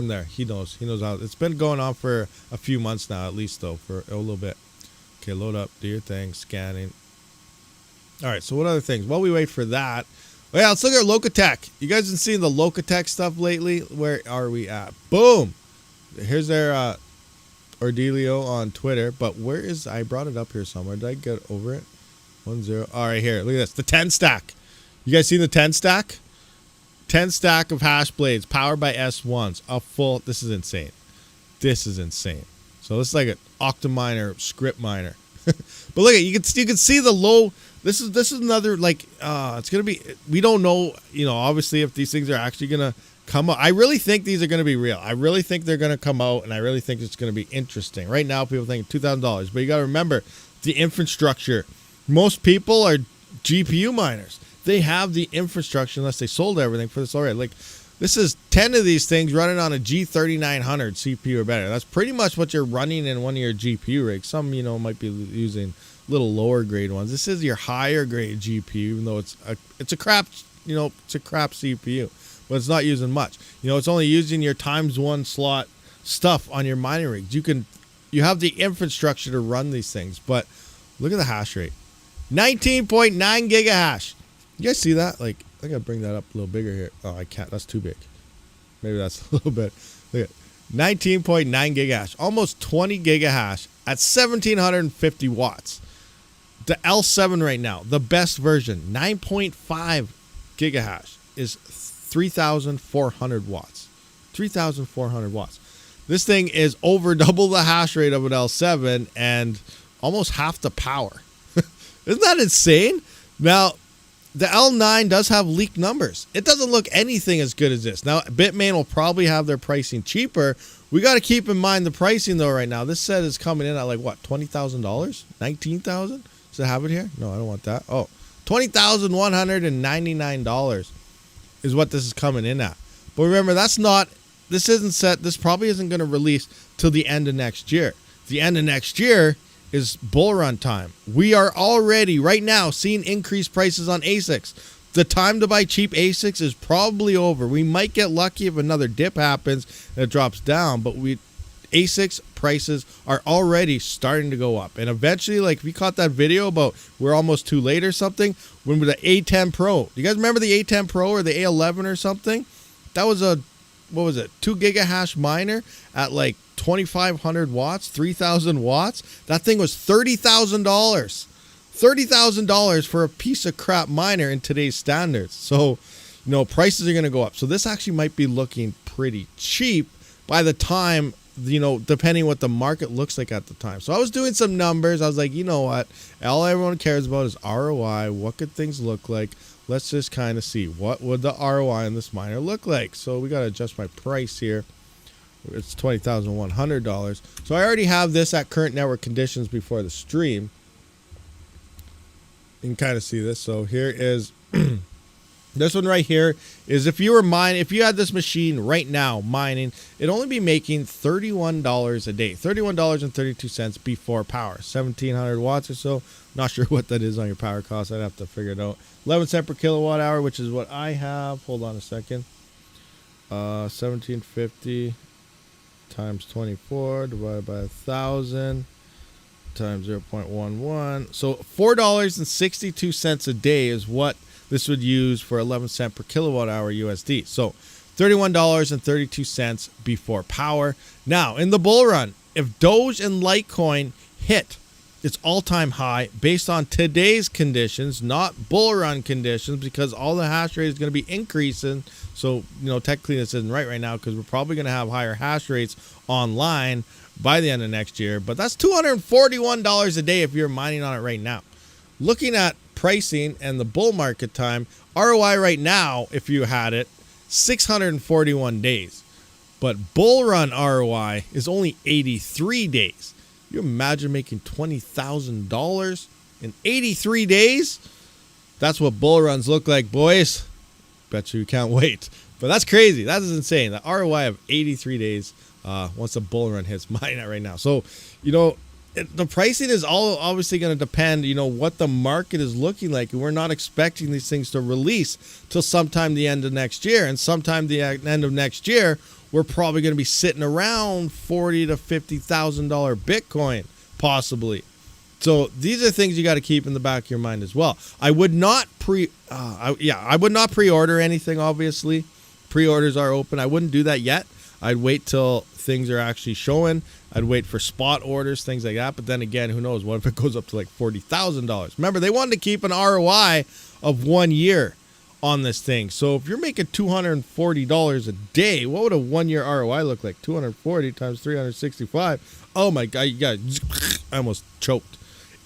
there. He knows how. It's been going on for a few months now, at least, though, for a little bit. Okay, load up, do your thing, scanning. All right, so what other things? While we wait for that, oh yeah, let's look at LOKOTECH. You guys been seeing the LOKOTECH stuff lately? Where are we at? Boom! Here's their Ordelio on Twitter, but where is, I brought it up here somewhere. Did I get over it? 1-0. All right, here, look at this. The 10 stack. You guys seen the 10 stack? 10 stack of hash blades powered by S1s. A full, this is insane. This is insane. So this is like an Octa.Miner script miner. But look at, you can see the low. This is another, like, it's gonna be, we don't know, obviously, if these things are actually gonna come out. I really think these are gonna be real. I really think they're gonna come out, and I really think it's gonna be interesting. Right now, people think $2,000, but you gotta remember the infrastructure. Most people are GPU miners. They have the infrastructure, unless they sold everything for this already. Like, this is 10 of these things running on a G3900 CPU or better. That's pretty much what you're running in one of your GPU rigs. Some, might be using little lower grade ones. This is your higher grade GPU, even though it's a crap, it's a crap CPU, but it's not using much. It's only using your ×1 slot stuff on your mining rigs. You have the infrastructure to run these things, but look at the hash rate. 19.9 gigahash. You guys see that? Like, I gotta bring that up a little bigger here. Oh, I can't. That's too big. Maybe that's a little bit. Look at 19.9 gigahash, almost 20 gigahash at 1750 watts. The L7 right now, the best version, 9.5 gigahash, is 3,400 watts. 3,400 watts. This thing is over double the hash rate of an L7 and almost half the power. Isn't that insane? Now, the L9 does have leaked numbers. It doesn't look anything as good as this. Now, Bitmain will probably have their pricing cheaper. We got to keep in mind the pricing, though, right now. This set is coming in at, like, what, $20,000? $19,000? Does it have it here? No, I don't want that. Oh, $20,199 is what this is coming in at. But remember, this isn't set. This probably isn't going to release till the end of next year. The end of next year is bull run time. We are already right now seeing increased prices on ASICs. The time to buy cheap ASICs is probably over. We might get lucky if another dip happens and it drops down, but ASICs prices are already starting to go up. And eventually, like, if you caught that video about we're almost too late or something, when with the A10 Pro, you guys remember the A10 Pro or the A11 or something? That was a, what was it, 2 gigahash miner at like 2,500 watts, 3,000 watts. That thing was $30,000. $30,000 for a piece of crap miner in today's standards. So, prices are going to go up. So this actually might be looking pretty cheap by the time, depending what the market looks like at the time. So I was doing some numbers. I was like, you know what? All everyone cares about is ROI. What could things look like? Let's just kind of see what would the ROI on this miner look like. So we got to adjust my price here. It's $20,100. So I already have this at current network conditions before the stream. You can kind of see this. So here is this one right here is if you had this machine right now mining, it'd only be making $31 a day, $31.32 before power, 1,700 watts or so. Not sure what that is on your power cost. I'd have to figure it out. 11 cents per kilowatt hour, which is what I have. Hold on a second. 1,750 times 24 divided by 1,000 times 0.11. So $4.62 a day is what this would use for 11 cents per kilowatt hour USD. So $31.32 before power. Now, in the bull run, if Doge and Litecoin hit its all-time high based on today's conditions, not bull run conditions, because all the hash rate is going to be increasing. So, technically this isn't right now because we're probably going to have higher hash rates online by the end of next year. But that's $241 a day if you're mining on it right now. Looking at pricing and the bull market time, ROI right now, if you had it, 641 days. But bull run ROI is only 83 days. You imagine making $20,000 in 83 days? That's what bull runs look like, boys. Bet you can't wait. But that's crazy. That is insane. The ROI of 83 days once the bull run hits mine at right now. So, the pricing is all obviously going to depend, what the market is looking like. And we're not expecting these things to release till sometime the end of next year. And sometime the end of next year, we're probably going to be sitting around $40,000 to $50,000 Bitcoin, possibly. So these are things you got to keep in the back of your mind as well. I would not pre-order anything. Obviously, pre-orders are open. I wouldn't do that yet. I'd wait till things are actually showing. I'd wait for spot orders, things like that. But then again, who knows? What if it goes up to like $40,000? Remember, they wanted to keep an ROI of 1 year on this thing. So if you're making $240 a day, what would a 1 year ROI look like? 240 times 365. Oh my God, you guys, I almost choked.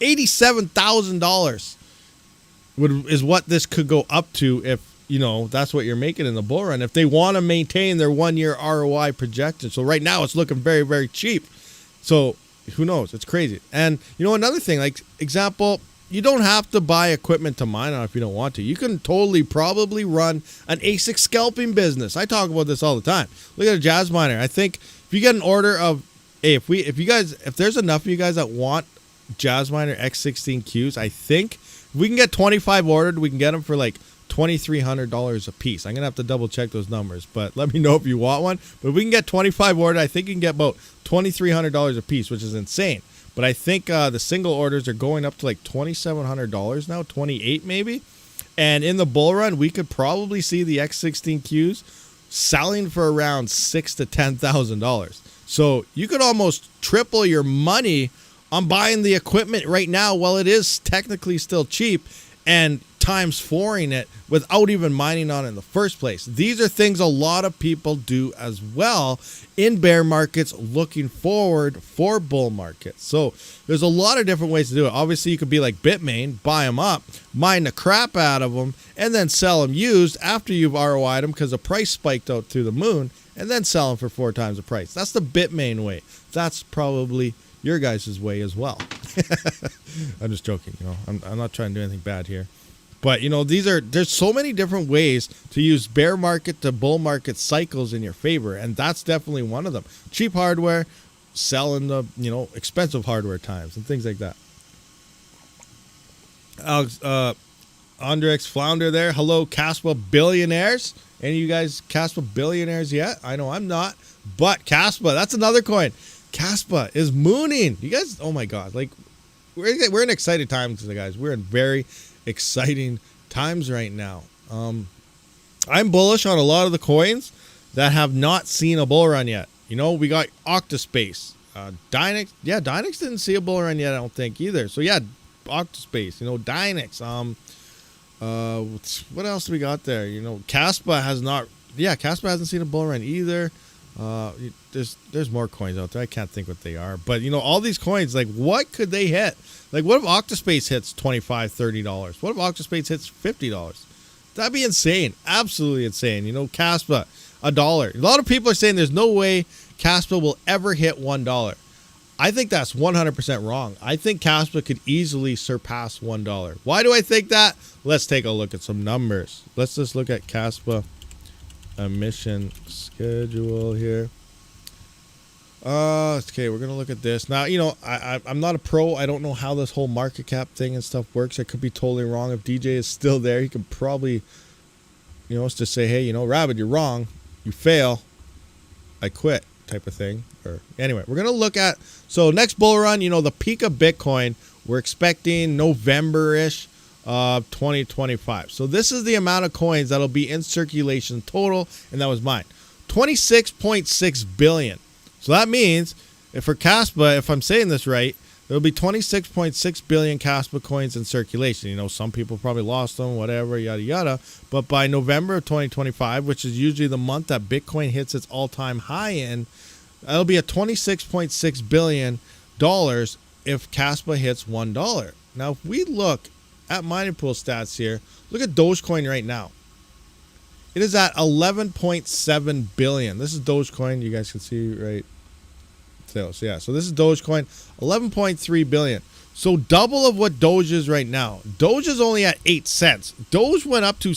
$87,000 is what this could go up to if, that's what you're making in the bull run. If they want to maintain their 1 year ROI projection. So right now it's looking very, very cheap. So who knows? It's crazy. And another thing, like example, you don't have to buy equipment to mine on if you don't want to. You can totally probably run an ASIC scalping business. I talk about this all the time. Look at a jazz miner. I think if you get an order of, hey, if there's enough of you guys that want jazz miner X16Qs, I think if we can get 25 ordered, we can get them for like $2,300 a piece. I'm gonna have to double check those numbers, but let me know if you want one. But if we can get 25 ordered, I think you can get about $2,300 a piece, which is insane. But I think the single orders are going up to like $2,700 now, 28 maybe. And in the bull run, we could probably see the X16Qs selling for around $6,000 to $10,000. So you could almost triple your money on buying the equipment right now while it is technically still cheap, and times 4ing it without even mining on it in the first place. These are things a lot of people do as well in bear markets looking forward for bull markets. So there's a lot of different ways to do it. Obviously, you could be like Bitmain, buy them up, mine the crap out of them, and then sell them used after you've ROI'd them because the price spiked out through the moon, and then sell them for 4 times the price. That's the Bitmain way. That's probably your guys' way as well. I'm just joking. I'm not trying to do anything bad here. But, there's so many different ways to use bear market to bull market cycles in your favor. And that's definitely one of them. Cheap hardware, selling the, expensive hardware times and things like that. Alex, Andrex Flounder there. Hello, Kaspa billionaires. Any of you guys Kaspa billionaires yet? I know I'm not. But Kaspa, that's another coin. Kaspa is mooning. You guys, oh my God. Like, we're in exciting times, guys. We're in very exciting times right now. I'm bullish on a lot of the coins that have not seen a bull run yet. We got Octa.Space, Dynex. Yeah, Dynex didn't see a bull run yet, I don't think either. So yeah, Octa.Space, Dynex. What else do we got there? Kaspa has not. Yeah, Kaspa hasn't seen a bull run either. There's more coins out there. I can't think what they are, but all these coins, like, what could they hit? Like, what if Octa.Space hits $25, $30? What if Octa.Space hits $50? That'd be insane. Absolutely insane. Kaspa, $1. A lot of people are saying there's no way Kaspa will ever hit $1. I think that's 100% wrong. I think Kaspa could easily surpass $1. Why do I think that? Let's take a look at some numbers. Let's just look at Kaspa emission schedule here. Okay, we're gonna look at this now. I'm not a pro. I don't know how this whole market cap thing and stuff works. I could be totally wrong. If DJ is still there, he could probably, just say, hey, Rabid, you're wrong. You fail. I quit, type of thing. Or anyway, we're gonna look at, so next bull run. The peak of Bitcoin we're expecting November-ish. 2025. So this is the amount of coins that'll be in circulation total, and that was mine, 26.6 billion. So that means, if for Kaspa, if I'm saying this right, There'll be 26.6 billion Kaspa coins in circulation. You know, some people probably lost them, whatever, yada, yada. But by November of 2025, which is usually the month that Bitcoin hits its all-time high in, it'll be at $26.6 billion if Kaspa hits $1. Now, if we look at mining pool stats here, look at Dogecoin right now. It is at 11.7 billion. This is Dogecoin. You guys can see right. So yeah, so this is Dogecoin, 11.3 billion. So double of what Doge is right now. Doge is only at 8 cents. Doge went up to,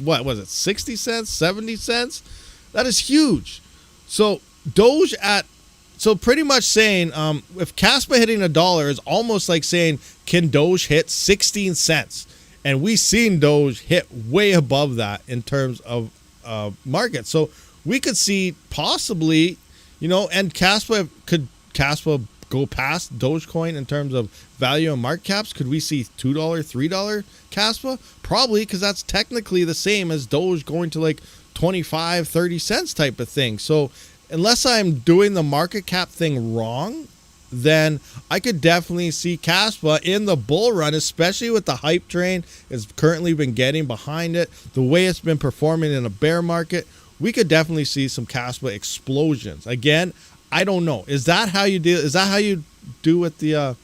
what was it, 60 cents, 70 cents? That is huge. So Doge at, so pretty much saying, if Kaspa hitting $1 is almost like saying, can Doge hit 16 cents? And we've seen Doge hit way above that in terms of market. So we could see possibly, you know, and could Kaspa go past Dogecoin in terms of value and market caps? Could we see $2, $3 Kaspa? Probably, because that's technically the same as Doge going to like 25, 30 cents type of thing. So unless I'm doing the market cap thing wrong, then I could definitely see Kaspa in the bull run, especially with the hype train it's currently been getting behind it, the way it's been performing in a bear market. We could definitely see some Kaspa explosions. Again, I don't know. Is that how you do? Is that how you do with the?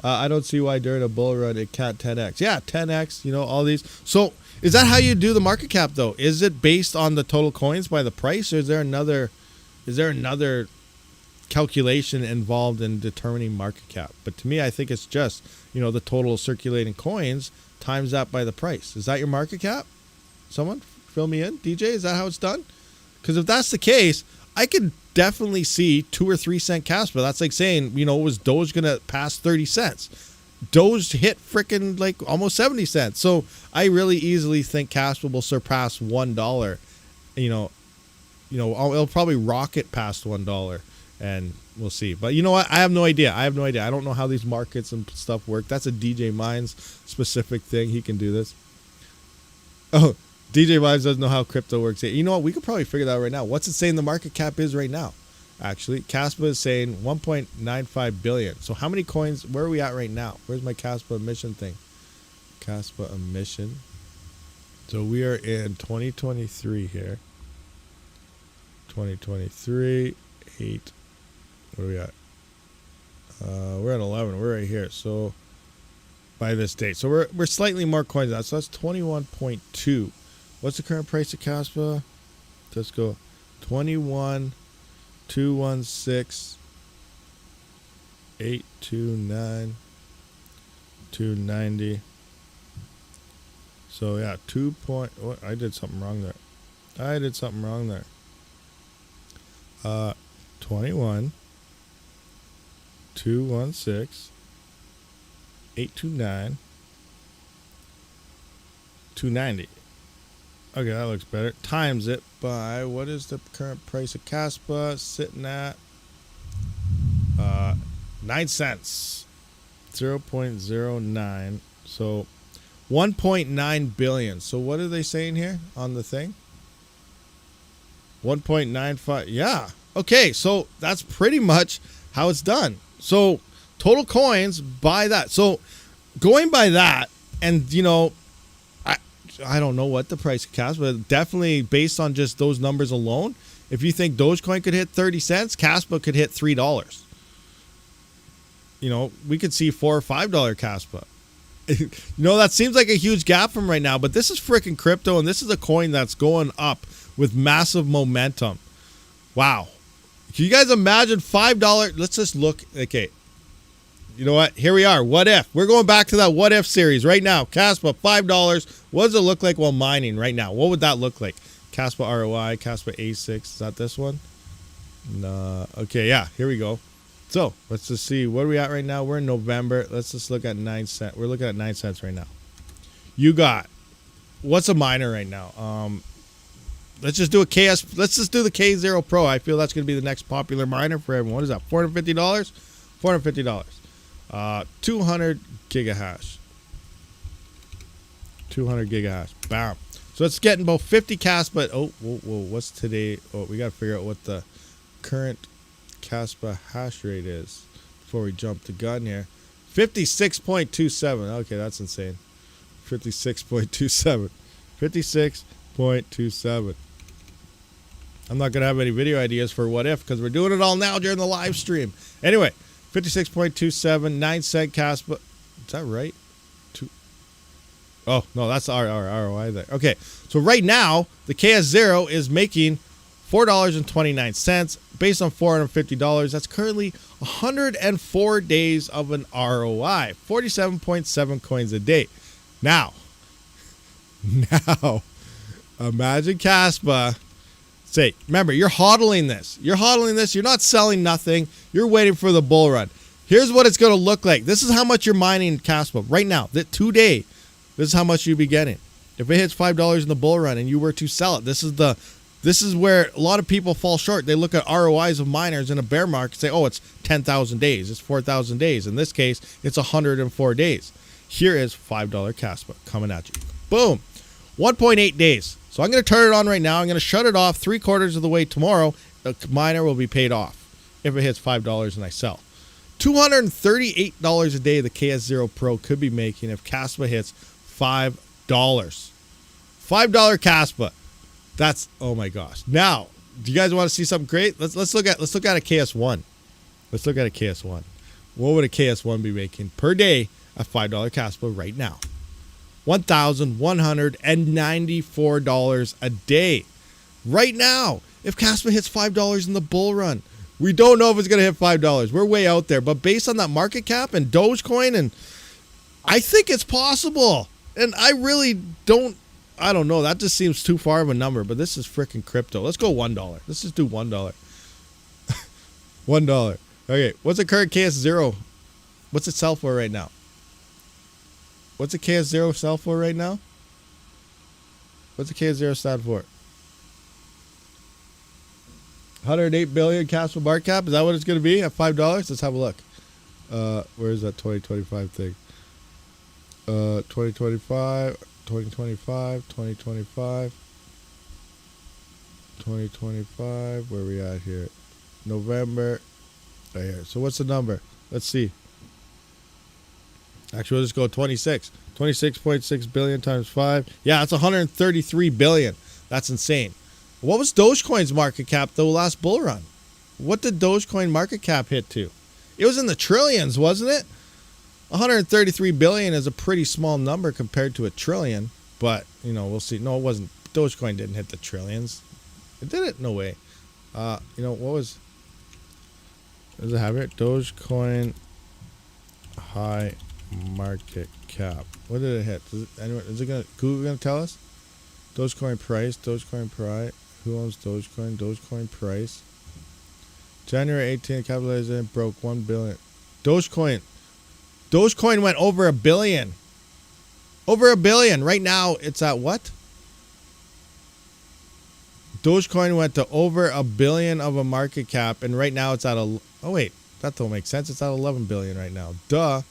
I don't see why during a bull run it can't 10x. Yeah, 10x. You know, all these. So is that how you do the market cap though? Is it based on the total coins by the price, or is there another? Is there another calculation involved in determining market cap? But to me, I think it's just, you know, the total circulating coins times that by the price. Is that your market cap? Someone fill me in. DJ, is that how it's done? Because if that's the case, I could definitely see 2 or 3 cent Kaspa. That's like saying, you know, was Doge going to pass 30 cents? Doge hit freaking like almost 70 cents. So I really easily think Kaspa will surpass $1. You know, it'll probably rocket past $1, and we'll see. But you know what? I have no idea. I don't know how these markets and stuff work. That's a DJ Mines specific thing. He can do this. Oh, DJ Mines doesn't know how crypto works. You know what? We could probably figure that out right now. What's it saying the market cap is right now? Actually, Kaspa is saying 1.95 billion. So how many coins? Where are we at right now? Where's my Kaspa emission thing? Kaspa emission. So we are in 2023 here. 2023, 8. What are we at? We're at 11. We're right here. So by this date, so we're slightly more coins out. So that's 21.2. What's the current price of Kaspa? Let's go 21,216, 829, 290. So yeah, 2 point. What? I did something wrong there. 21, 216, 829, 290. Okay, that looks better. Times it by, what is the current price of Kaspa? Sitting at 9 cents. 0.09. So 1.9 billion. So what are they saying here on the thing? 1.95. Yeah. Okay, so that's pretty much how it's done. So total coins by that. So going by that, and you know, I don't know what the price of Kaspa, but definitely based on just those numbers alone, if you think Dogecoin could hit 30 cents, Kaspa could hit $3. You know, we could see $4 or $5 Kaspa. You know, that seems like a huge gap from right now, but this is freaking crypto, and this is a coin that's going up with massive momentum. Wow. Can you guys imagine $5? Let's just look. Okay. You know what? Here we are. What if? We're going back to that what if series right now. Kaspa, $5. What does it look like while mining right now? What would that look like? Kaspa ROI, Kaspa ASIC. Is that this one? No. Okay, yeah. Here we go. So let's just see. What are we at right now? We're in November. Let's just look at 9 cents. We're looking at 9 cents right now. You got, what's a miner right now? Let's just do a KS. Let's just do the K0 Pro. I feel that's going to be the next popular miner for everyone. What is that? $450? $450. 200 gigahash. 200 gigahash. Bam. So it's getting about 50 Kaspa. Oh, whoa, what's today? Oh, we got to figure out what the current Kaspa hash rate is. before we jump the gun here. 56.27. Okay, that's insane. 56.27. 56.27. I'm not going to have any video ideas for what if because we're doing it all now during the live stream. Anyway, 56.27, 9 cent Kaspa. Is that right? Oh, no, that's our ROI there. Okay, so right now, the KS0 is making $4.29 based on $450. That's currently 104 days of an ROI, 47.7 coins a day. Now, imagine Kaspa. Say, remember, you're hodling this. You're hodling this. You're not selling nothing. You're waiting for the bull run. Here's what it's going to look like. This is how much you're mining Kaspa right now. That today, this is how much you'd be getting. If it hits $5 in the bull run and you were to sell it, this is where a lot of people fall short. They look at ROIs of miners in a bear market and say, oh, it's 10,000 days. It's 4,000 days. In this case, it's 104 days. Here is $5 Kaspa coming at you. Boom. 1.8 days. So I'm going to turn it on right now. I'm going to shut it off 3/4 of the way tomorrow. The miner will be paid off if it hits $5 and I sell. $238 a day the KS0 Pro could be making if Kaspa hits $5. $5 Kaspa. That's, oh my gosh. Now, do you guys want to see something great? Let's look at a KS1. Let's look at a KS1. What would a KS1 be making per day at $5 Kaspa right now? $1,194 a day. Right now, if Kaspa hits $5 in the bull run, we don't know if it's going to hit $5. We're way out there. But based on that market cap and Dogecoin, and I think it's possible. And I really don't, I don't know. That just seems too far of a number. But this is freaking crypto. Let's go $1. Let's just do $1. $1. Okay, what's the current KS0? What's it sell for right now? What's the KS0 sell for right now? What's the KS0 stand for? 108 billion Kaspa market cap. Is that what it's going to be at $5? Let's have a look. Where is that 2025 thing? 2025, 2025, 2025, 2025. Where are we at here? November. Right here. So what's the number? Let's see. Actually, we'll just go 26. 26.6 billion times 5. Yeah, that's 133 billion. That's insane. What was Dogecoin's market cap the last bull run? What did Dogecoin market cap hit to? It was in the trillions, wasn't it? 133 billion is a pretty small number compared to a trillion. But, you know, we'll see. No, it wasn't. Dogecoin didn't hit the trillions. It did it? No way. You know, what was... Does it have it? Dogecoin high market cap. What did it hit? Is it gonna Google gonna tell us? Dogecoin price. Who owns Dogecoin? Dogecoin price. January 18th, capitalization broke 1 billion. Dogecoin went over $1 billion. Over $1 billion. Right now it's at what? Dogecoin went to over $1 billion of a market cap, and right now it's at oh wait, that don't make sense. It's at 11 billion right now. Duh.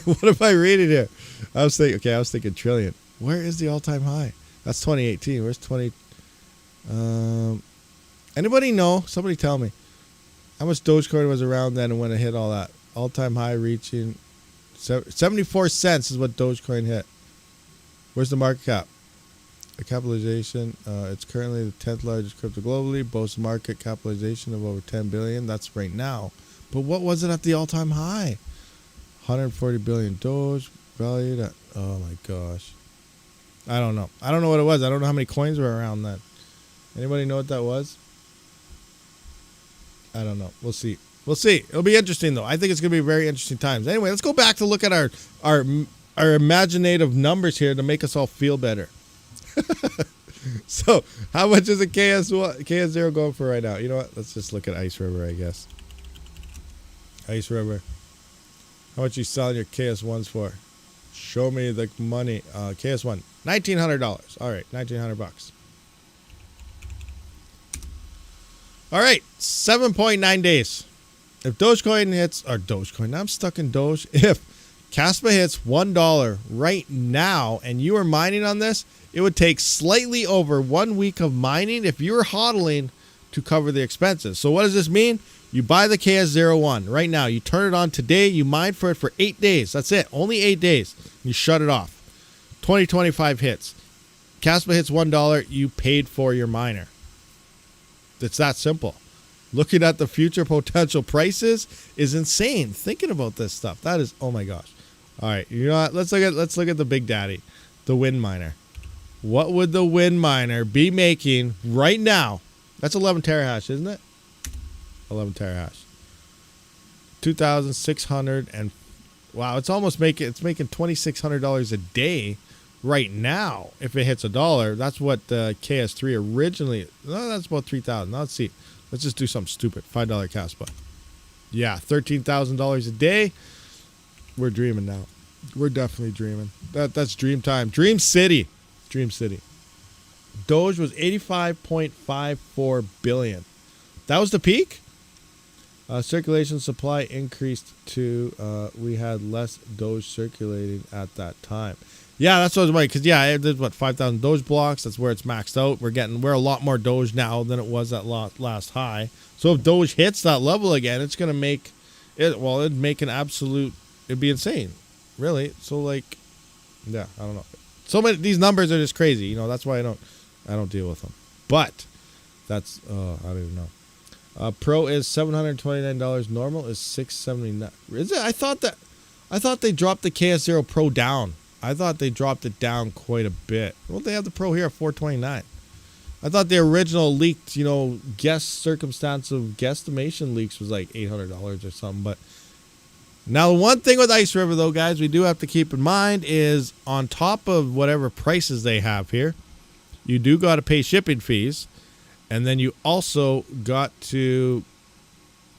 What am I reading here? I was thinking trillion. Where is the all-time high? That's 2018. Where's 20? Anybody know? Somebody tell me. How much Dogecoin was around then and when it hit all that? All-time high reaching 74 cents is what Dogecoin hit. Where's the market cap? The capitalization. It's currently the 10th largest crypto globally. Boasts market capitalization of over 10 billion. That's right now. But what was it at the all-time high? 140 billion Doge valued at, oh my gosh. I don't know. I don't know what it was. I don't know how many coins were around then. Anybody know what that was? I don't know. We'll see. We'll see. It'll be interesting though. I think it's going to be very interesting times. Anyway, let's go back to look at our imaginative numbers here to make us all feel better. So, how much is a KS0 going for right now? You know what? Let's just look at Ice River, I guess. Ice River. How much you selling your KS1s for? Show me the money. KS1, $1,900. All right, $1,900. All right, 7.9 days. If Dogecoin hits, or Dogecoin, I'm stuck in Doge. If Kaspa hits $1 right now and you are mining on this, it would take slightly over 1 week of mining if you were hodling to cover the expenses. So what does this mean? You buy the KS01 right now. You turn it on today. You mine for it for 8 days. That's it. Only 8 days. You shut it off. 2025 hits. Kaspa hits $1. You paid for your miner. It's that simple. Looking at the future potential prices is insane. Thinking about this stuff. That is, oh my gosh. All right. You know what? Let's look at the big daddy, the wind miner. What would the wind miner be making right now? That's 11 terahash, isn't it? 11 terahash. 2,600 and wow, it's making $2,600 a day right now. If it hits $1, that's what the KS3 originally. No, that's about 3,000. Now let's see. Let's just do something stupid. $5 Kaspa. Yeah, $13,000 a day. We're dreaming now. We're definitely dreaming. That's dream time. Dream City. Dream City. Doge was 85.54 billion. That was the peak. Circulation supply increased to, we had less Doge circulating at that time. Yeah, that's what I was about. Because, yeah, there's, 5,000 Doge blocks. That's where it's maxed out. We're a lot more Doge now than it was at last high. So if Doge hits that level again, it's going to make it, well, it'd make an absolute, it'd be insane. Really. So, like, yeah, I don't know. So many, these numbers are just crazy. You know, that's why I don't deal with them. But that's, I don't even know. Pro is $729. Normal is $679. Is it? I thought they dropped the KS0 Pro down. I thought they dropped it down quite a bit. Well, they have the Pro here at $429. I thought the original leaked, you know, circumstance of guesstimation leaks was like $800 or something. But now, the one thing with Ice River, though, guys, we do have to keep in mind is on top of whatever prices they have here, you do got to pay shipping fees. And then you also got to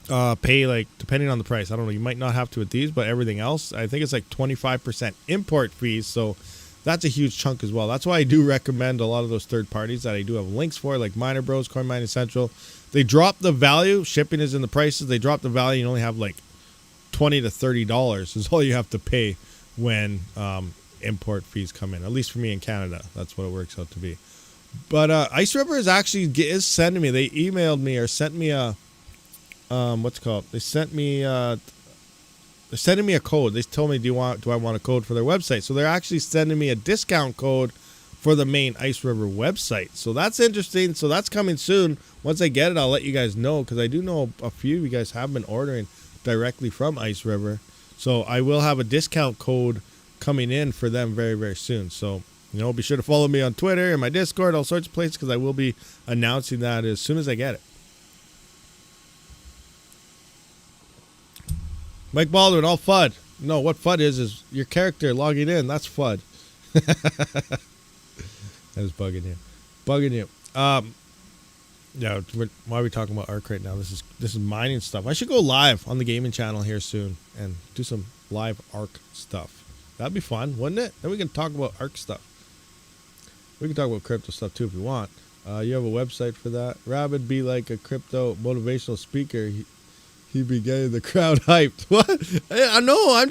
pay, like, depending on the price. I don't know. You might not have to with these, but everything else, I think it's like 25% import fees. So that's a huge chunk as well. That's why I do recommend a lot of those third parties that I do have links for, like Miner Bros, Coin Mining Central. They drop the value. Shipping is in the prices. They drop the value. You only have like $20 to $30 is all you have to pay when import fees come in. At least for me in Canada, that's what it works out to be. But Ice River is sending me. They emailed me or sent me a what's it called? They sent me they're sending me a code. They told me, do I want a code for their website? So they're actually sending me a discount code for the main Ice River website. So that's interesting. So that's coming soon. Once I get it, I'll let you guys know, because I do know a few of you guys have been ordering directly from Ice River. So I will have a discount code coming in for them very, very soon. So, you know, be sure to follow me on Twitter and my Discord, all sorts of places, because I will be announcing that as soon as I get it. Mike Baldwin, all FUD. No, what FUD is your character logging in. That's FUD. That is bugging you. Yeah, why are we talking about ARC right now? This is mining stuff. I should go live on the gaming channel here soon and do some live ARC stuff. That'd be fun, wouldn't it? Then we can talk about ARC stuff. We can talk about crypto stuff too if we want. You have a website for that. Rabid be like a crypto motivational speaker. He'd be getting the crowd hyped. What? I know.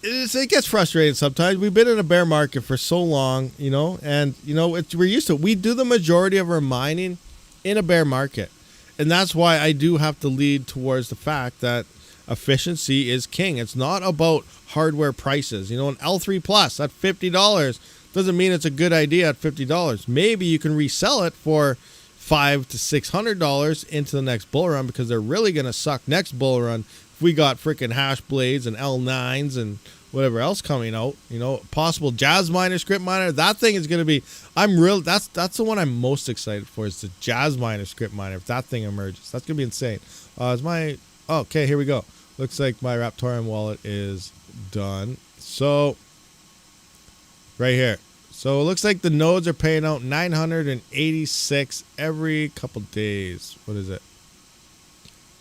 It gets frustrating sometimes. We've been in a bear market for so long, you know, and you know we're used to it. We do the majority of our mining in a bear market, and that's why I do have to lead towards the fact that efficiency is king. It's not about hardware prices. You know, an L3 Plus at $50 doesn't mean it's a good idea at $50. Maybe you can resell it for $500 to $600 into the next bull run, because they're really going to suck next bull run if we got freaking hash blades and L9s and whatever else coming out. You know, possible Jazz Miner, Script Miner. That thing is going to be, that's the one I'm most excited for, is the Jazz Miner, Script Miner. If that thing emerges, that's going to be insane. Okay, here we go. Looks like my Raptorium wallet is done. So right here. So it looks like the nodes are paying out 986 every couple days. What is it?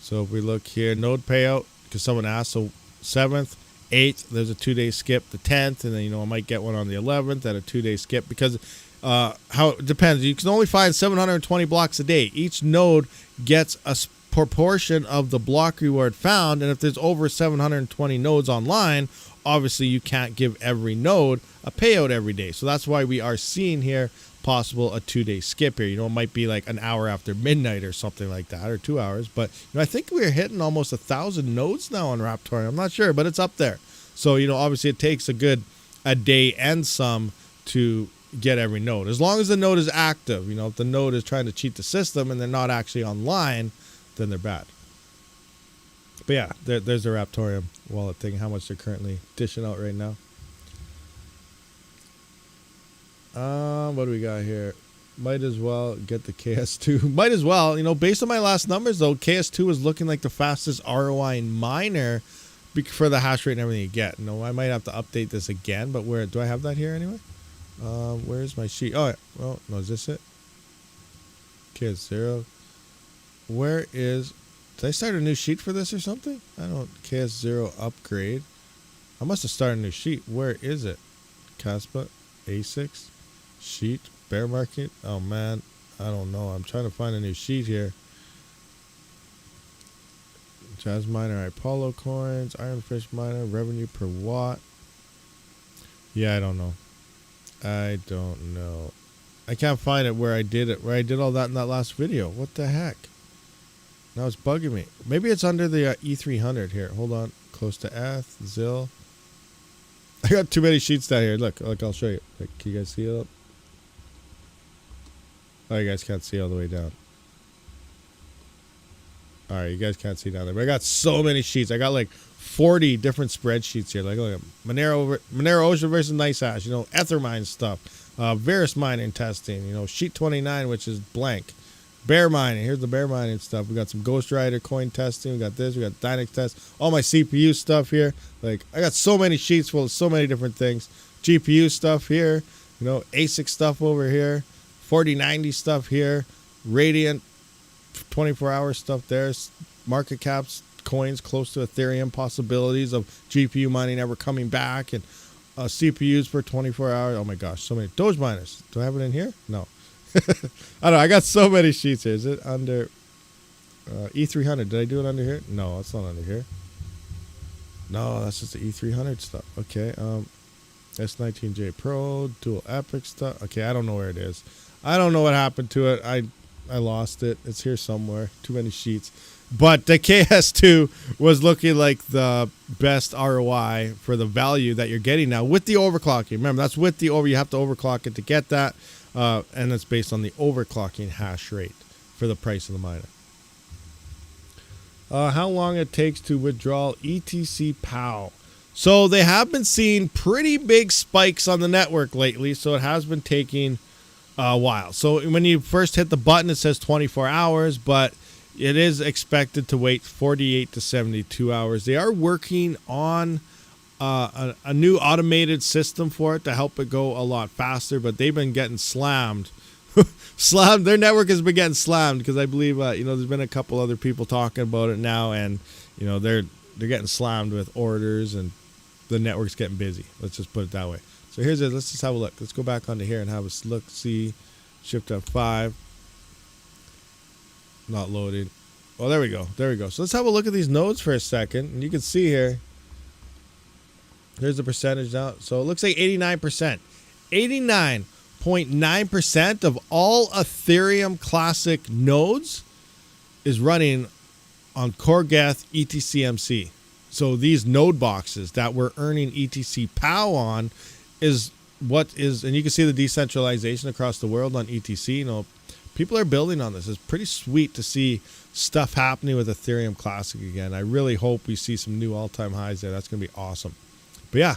So if we look here, node payout, because someone asked, so 7th, 8th, there's a 2-day skip, the 10th, and then, you know, I might get one on the 11th at a 2-day skip, because how it depends. You can only find 720 blocks a day. Each node gets a proportion of the block reward found, and if there's over 720 nodes online, obviously you can't give every node a payout every day. So that's why we are seeing here possible a 2-day skip here. You know, it might be like an hour after midnight or something like that, or 2 hours. But you know, I think we're hitting almost 1,000 nodes now on Raptorium. I'm not sure, but it's up there. So, you know, obviously it takes a day and some to get every node. As long as the node is active, you know, if the node is trying to cheat the system and they're not actually online, then they're bad. But yeah, there's the Raptorium wallet thing, how much they're currently dishing out right now. What do we got here? Might as well get the KS2. Might as well, you know, based on my last numbers though, KS2 is looking like the fastest ROI miner for the hash rate and everything you get. You know, I might have to update this again, but where do I have that here anyway? Where's my sheet? Oh, well, no, is this it? KS0. Where is? Did I start a new sheet for this or something? I don't. KS0 upgrade. I must have started a new sheet. Where is it? Kaspa, ASICs, sheet, bear market. Oh man, I don't know. I'm trying to find a new sheet here. Jazz miner, Apollo coins, Ironfish miner, revenue per watt. Yeah, I don't know. I don't know. I can't find it where I did it. Where I did all that in that last video. What the heck? Now it's bugging me. Maybe it's under the E300 here. Hold on. Close to Eth, Zil. I got too many sheets down here. Look, I'll show you. Like, can you guys see it? Oh, you guys can't see all the way down. All right, you guys can't see down there. But I got so many sheets. I got like 40 different spreadsheets here. Like, look at Monero Ocean versus NiceHash. You know, Ethermine stuff. Varus mining testing. You know, Sheet 29, which is blank. Bear mining. Here's the bear mining stuff. We got some Ghost Rider coin testing. We got this. We got Dynex test. All my CPU stuff here. Like, I got so many sheets full of so many different things. GPU stuff here. You know, ASIC stuff over here. 4090 stuff here. Radiant 24-hour stuff there. Market caps, coins close to Ethereum. Possibilities of GPU mining ever coming back. And CPUs for 24 hours. Oh my gosh, so many. Doge miners. Do I have it in here? No. I don't know. I got so many sheets here. Is it under E300? Did I do it under here? No, it's not under here. No, that's just the E300 stuff. Okay. S19J Pro, dual epic stuff. Okay, I don't know where it is. I don't know what happened to it. I lost it. It's here somewhere. Too many sheets. But the KS2 was looking like the best ROI for the value that you're getting now with the overclocking. Remember, that's with the you have to overclock it to get that. And it's based on the overclocking hash rate for the price of the miner. How long it takes to withdraw ETC POW. So they have been seeing pretty big spikes on the network lately. So it has been taking a while. So when you first hit the button, it says 24 hours, but it is expected to wait 48 to 72 hours. They are working on a new automated system for it to help it go a lot faster, but they've been getting slammed. Slammed. Their network has been getting slammed because I believe you know, there's been a couple other people talking about it now, and you know, they're getting slammed with orders, and the network's getting busy. Let's just put it that way. So here's it. Let's just have a look. Let's go back onto here and have a look. See, Shift F5. Not loaded. Oh, there we go. There we go. So let's have a look at these nodes for a second, and you can see here. Here's the percentage now. So it looks like 89%. 89.9% of all Ethereum Classic nodes is running on CoreGeth ETCMC. So these node boxes that we're earning ETC POW on is what is, and you can see the decentralization across the world on ETC. You know, people are building on this. It's pretty sweet to see stuff happening with Ethereum Classic again. I really hope we see some new all-time highs there. That's going to be awesome. But yeah,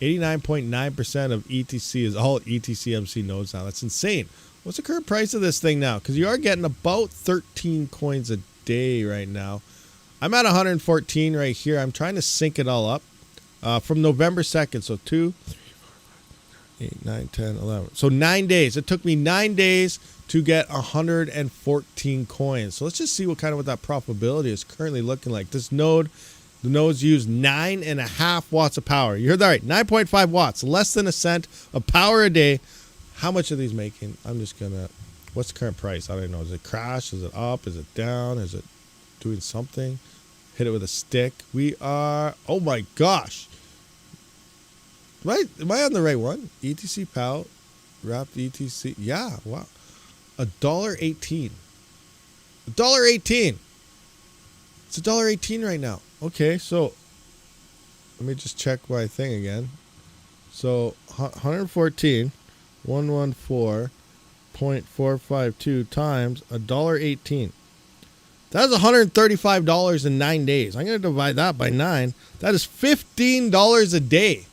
89.9% of ETC is all ETCMC nodes now. That's insane. What's the current price of this thing now? Because you are getting about 13 coins a day right now. I'm at 114 right here. I'm trying to sync it all up from November 2nd. So 2, 3, 4, 5, 8, 9, 10, 11. So 9 days. It took me 9 days to get 114 coins. So let's just see what that profitability is currently looking like. This node, the nodes use 9.5 watts of power. You heard that right. 9.5 watts, less than a cent of power a day. How much are these making? I'm just gonna. What's the current price? I don't know. Is it crash? Is it up? Is it down? Is it doing something? Hit it with a stick. We are. Oh my gosh. Am I on the right one? ETC POW. Wrapped ETC. Yeah, wow. $1.18. $1.18. It's $1.18 right now. Okay, so let me just check my thing again. So 114, 114.452 times $1.18. That's $135 in 9 days. I'm going to divide that by 9. That is $15 a day.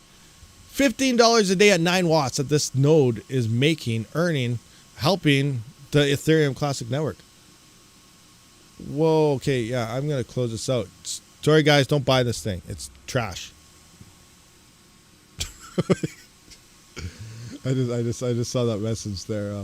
$15 a day at 9 watts that this node is making, earning, helping the Ethereum Classic Network. Whoa, okay, yeah, I'm going to close this out. Sorry, guys, don't buy this thing. It's trash. I just saw that message there.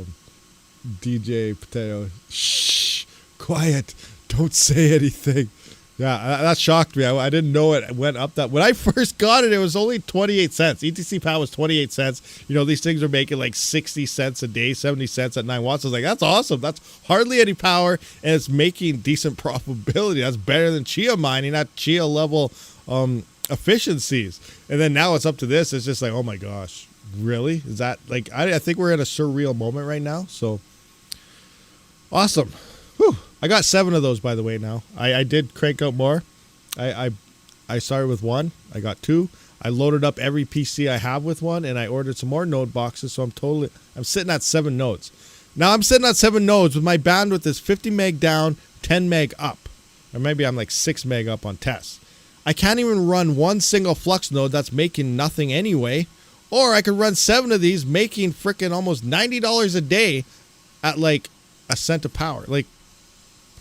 DJ Potato. Shh, quiet. Don't say anything. Yeah, that shocked me. I didn't know it went up that. When I first got it, it was only 28 cents. ETC power was 28 cents. You know, these things are making like 60 cents a day, 70 cents at 9 watts. I was like, that's awesome. That's hardly any power, and it's making decent profitability. That's better than Chia mining at Chia level efficiencies. And then now it's up to this. It's just like, oh my gosh, really? Is that like, I think we're in a surreal moment right now. So awesome. Whew. I got 7 of those, by the way. Now I did crank out more. I started with 1. I got 2. I loaded up every PC I have with 1, and I ordered some more node boxes. So I'm sitting at 7 nodes. Now I'm sitting at 7 nodes with my bandwidth is 50 meg down, 10 meg up, or maybe I'm like 6 meg up on tests. I can't even run one single flux node that's making nothing anyway, or I could run 7 of these making freaking almost $90 a day at like a cent of power. Like,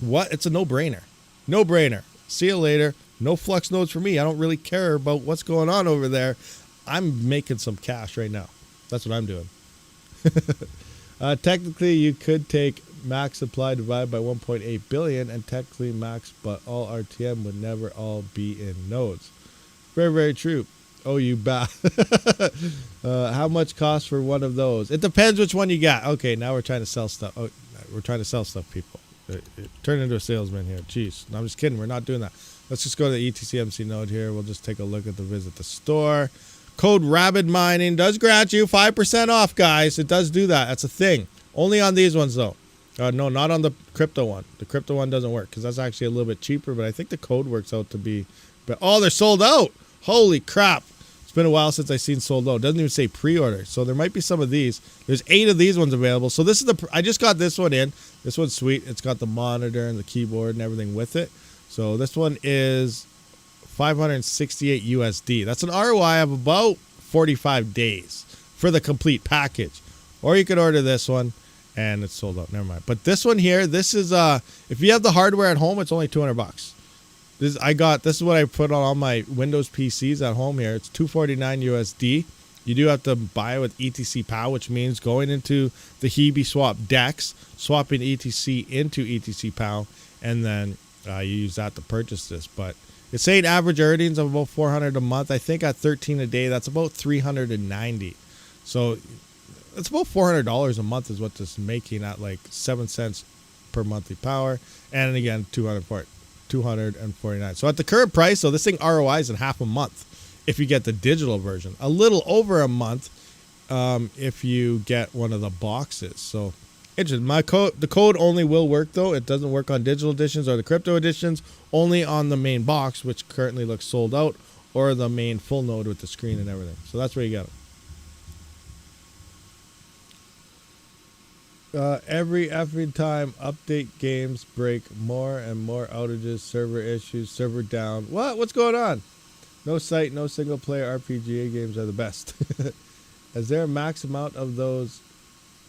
what? It's a no-brainer. No-brainer. See you later. No flux nodes for me. I don't really care about what's going on over there. I'm making some cash right now. That's what I'm doing. Technically, you could take max supply divided by 1.8 billion and technically max, but all RTM would never all be in nodes. Very, very true. Oh, you bad. How much costs for one of those? It depends which one you got. Okay, now we're trying to sell stuff. Oh, we're trying to sell stuff, people. Turn into a salesman here. Jeez. No, I'm just kidding. We're not doing that. Let's just go to the ETCMC node here. We'll just take a look at the visit the store. Code rabidmining does grant you 5% off, guys. It does do that. That's a thing. Only on these ones, though. No, not on the crypto one. The crypto one doesn't work because that's actually a little bit cheaper, but I think the code works out to be... But oh, they're sold out. Holy crap. It's been a while since I've seen sold out. It doesn't even say pre-order. So there might be some of these. There's 8 of these ones available. So this is the... I just got this one in. This one's sweet. It's got the monitor and the keyboard and everything with it. So this one is 568 USD. That's an ROI of about 45 days for the complete package. Or you could order this one and it's sold out. Never mind. But this one here, this is if you have the hardware at home, it's only $200. This is what I put on all my Windows PCs at home here. It's 249 USD. You do have to buy it with ETC POW, which means going into the Hebe swap DEX, swapping ETC into ETC POW, and then you use that to purchase this. But it's saying average earnings of about $400 a month. I think at 13 a day, that's about $390. So it's about $400 a month is what this is making at like 7 cents per monthly power. And again, 249. So at the current price, so this thing ROIs in half a month if you get the digital version. A little over a month if you get one of the boxes. So interesting. The code only will work though. It doesn't work on digital editions or the crypto editions. Only on the main box, which currently looks sold out, or the main full node with the screen and everything. So that's where you got it. Every time update games break, more and more outages, server issues, server down. What's going on? No site, no single player RPGA games are the best. Is there a max amount of those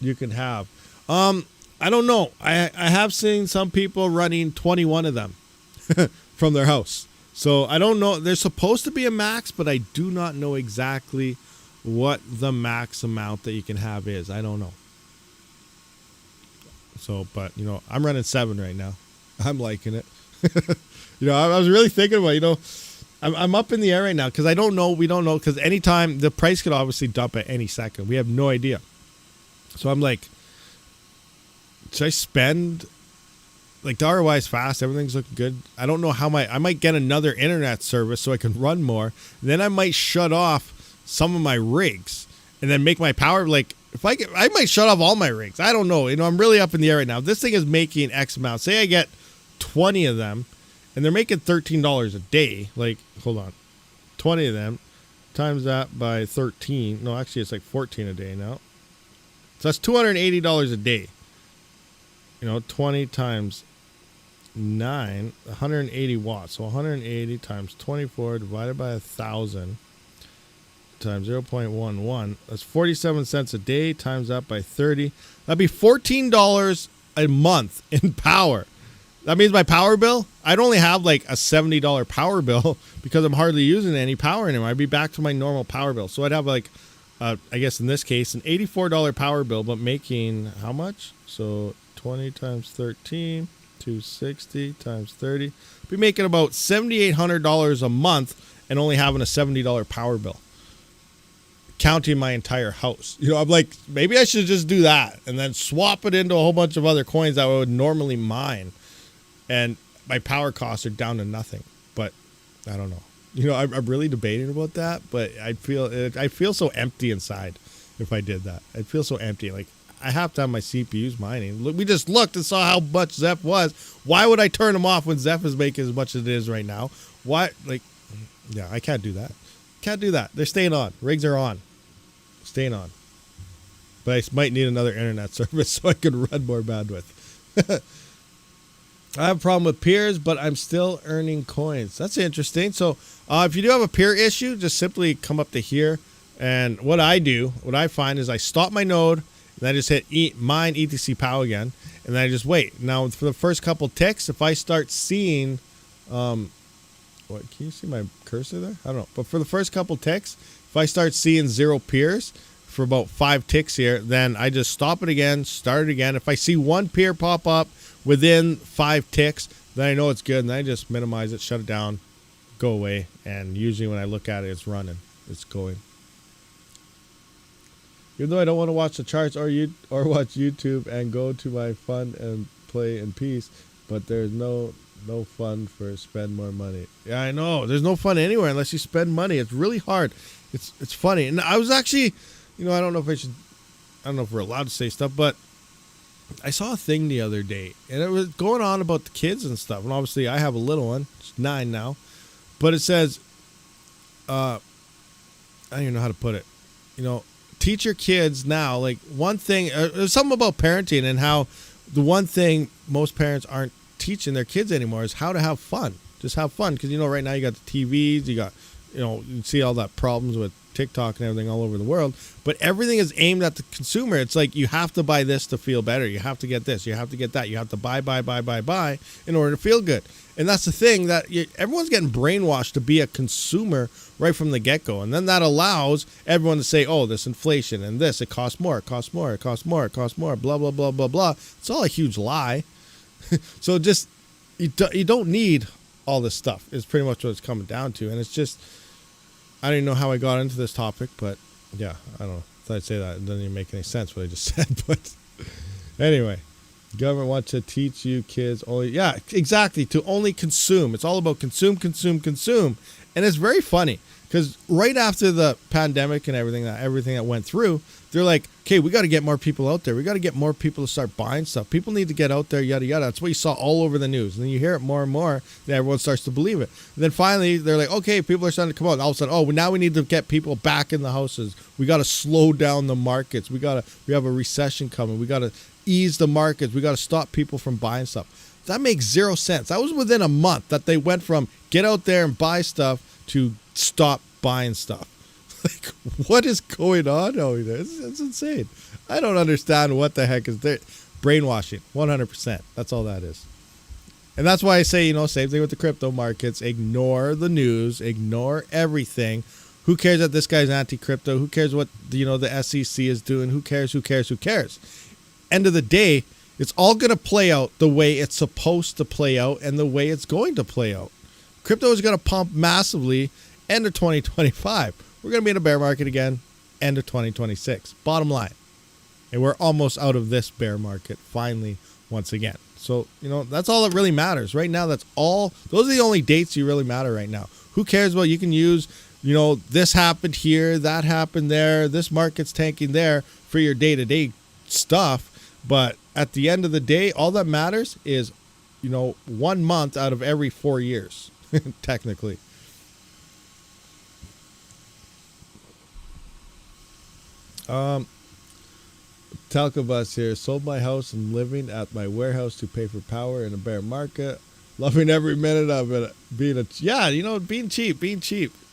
you can have? I don't know. I have seen some people running 21 of them from their house. So I don't know. There's supposed to be a max, but I do not know exactly what the max amount that you can have is. I don't know. So, but, I'm running 7 right now. I'm liking it. I was really thinking about, I'm up in the air right now because I don't know. We don't know because anytime the price could obviously dump at any second. We have no idea. So I'm like, should I spend, like, the ROI is fast. Everything's looking good. I don't know how I might get another internet service so I can run more. Then I might shut off some of my rigs and then make my power, like, if I might shut off all my rigs. I don't know. I'm really up in the air right now. This thing is making X amount. Say I get 20 of them, and they're making $13 a day. Like, hold on, 20 of them times that by 13. No, actually, it's like 14 a day now. So that's $280 a day. 20 times 9, 180 watts. So 180 times 24 divided by 1,000 times 0.11. That's 47 cents a day. Times that by 30. That'd be $14 a month in power. That means my power bill, I'd only have like a $70 power bill because I'm hardly using any power anymore. I'd be back to my normal power bill. So I'd have like, I guess in this case, an $84 power bill, but making how much? So 20 times 13, 260 times 30. Be making about $7,800 a month and only having a $70 power bill, counting my entire house. I'm like, maybe I should just do that and then swap it into a whole bunch of other coins that I would normally mine. And my power costs are down to nothing. But I don't know. I'm really debating about that, but I feel so empty inside if I did that. I'd feel so empty. Like, I have to have my CPUs mining. Look, we just looked and saw how much Zeph was. Why would I turn them off when Zeph is making as much as it is right now? Why? Like, yeah, I can't do that. Can't do that. They're staying on. Rigs are on. Staying on. But I might need another internet service so I can run more bandwidth. I have a problem with peers, but I'm still earning coins. That's interesting. So if you do have a peer issue, just simply come up to here. And what I find is I stop my node, and then I just hit mine etc POW again, and then I just wait. Now, for the first couple ticks, if I start seeing, what, can you see my cursor there? I don't know. But for the first couple ticks, if I start seeing 0 peers for about 5 ticks here, then I just stop it again, start it again. If I see 1 peer pop up within 5 ticks, then I know it's good, and then I just minimize it, shut it down, go away, and usually when I look at it, it's running, it's going. Even though I don't want to watch the charts or watch YouTube and go to my fun and play in peace, but there's no fun for spend more money. Yeah, I know. There's no fun anywhere unless you spend money. It's really hard. It's funny. And I was actually, I don't know if we're allowed to say stuff, but I saw a thing the other day, and it was going on about the kids and stuff. And obviously, I have a little one. She's 9 now. But it says, I don't even know how to put it. Teach your kids now. Like, one thing, there's something about parenting and how the one thing most parents aren't teaching their kids anymore is how to have fun. Just have fun. Because, right now you got the TVs, you got, you see all that problems with TikTok and everything all over the world, but everything is aimed at the consumer. It's like, you have to buy this to feel better. You have to get this. You have to get that. You have to buy in order to feel good. And that's the thing, that everyone's getting brainwashed to be a consumer right from the get-go. And then that allows everyone to say, oh, this inflation and this, it costs more, blah, blah, blah, blah, blah. It's all a huge lie. So just, you don't need all this stuff is pretty much what it's coming down to. And it's just, I don't even know how I got into this topic, but yeah, I don't know. If I'd say that, it doesn't even make any sense what I just said. But anyway, government wants to teach you kids only. Yeah, exactly. To only consume. It's all about consume. And it's very funny because right after the pandemic and everything that went through, they're like, okay, we got to get more people out there. We got to get more people to start buying stuff. People need to get out there, yada, yada. That's what you saw all over the news. And then you hear it more and more, and everyone starts to believe it. And then finally, they're like, okay, people are starting to come out. And all of a sudden, now we need to get people back in the houses. We got to slow down the markets. We have a recession coming. We got to ease the markets. We got to stop people from buying stuff. That makes 0 sense. That was within a month that they went from get out there and buy stuff to stop buying stuff. Like, what is going on over there? It's insane. I don't understand what the heck is there. Brainwashing, 100%. That's all that is. And that's why I say, same thing with the crypto markets. Ignore the news. Ignore everything. Who cares that this guy's anti-crypto? Who cares what, the SEC is doing? Who cares? End of the day, it's all going to play out the way it's supposed to play out and the way it's going to play out. Crypto is going to pump massively end of 2025. We're going to be in a bear market again, end of 2026. Bottom line. And we're almost out of this bear market, finally, once again. So, that's all that really matters. Right now, those are the only dates you really matter right now. Who cares what you can use you know, this happened here, that happened there, this market's tanking there for your day-to-day stuff. But at the end of the day, all that matters is, you know, 1 month out of every 4 years, technically. Telcobus here. Sold my house and living at my warehouse to pay for power in a bear market. Loving every minute of it. Being cheap.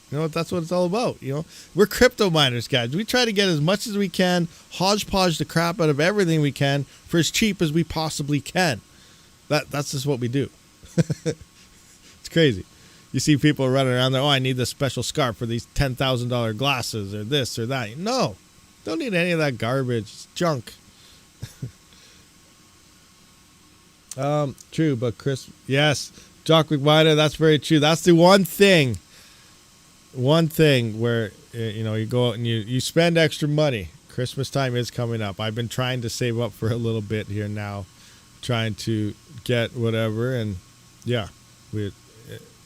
You know, that's what it's all about. You know, we're crypto miners, guys. We try to get as much as we can, hodgepodge the crap out of everything we can for as cheap as we possibly can. That's just what we do. It's crazy. You see people running around there, oh, I need this special scarf for these $10,000 glasses or this or that. No, don't need any of that garbage. It's junk. True, but Chris, yes, Jock McMiner, that's very true. That's the one thing where, you know, you go out and you spend extra money. Christmas time is coming up. I've been trying to save up for a little bit here now, trying to get whatever, and yeah,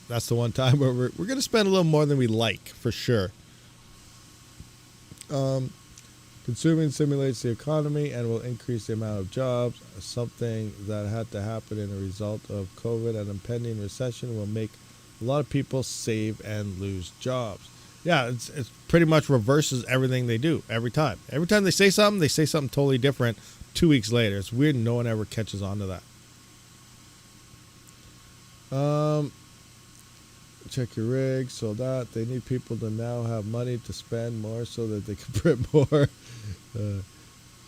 that's the one time where we're going to spend a little more than we like, for sure. Consuming simulates the economy and will increase the amount of jobs. Something that had to happen in a result of COVID and impending recession will make a lot of people save and lose jobs. Yeah, it's pretty much reverses everything they do every time. Every time they say something totally different 2 weeks later. It's weird no one ever catches on to that. Check your rig, so that they need people to now have money to spend more so that they can print more.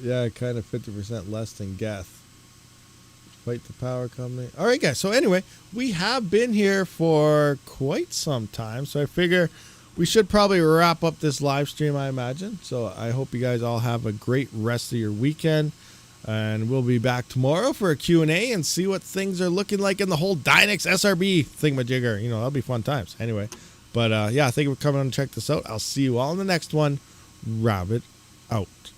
Yeah, kind of 50% less than Geth. Fight the power company. All right, guys. So anyway, we have been here for quite some time, so I figure we should probably wrap up this live stream, I imagine. So I hope you guys all have a great rest of your weekend. And we'll be back tomorrow for a Q&A and see what things are looking like in the whole Dynex SRB thingamajigger. You know, that'll be fun times. Anyway, but yeah, thank you for coming on and check this out. I'll see you all in the next one. Rabid out.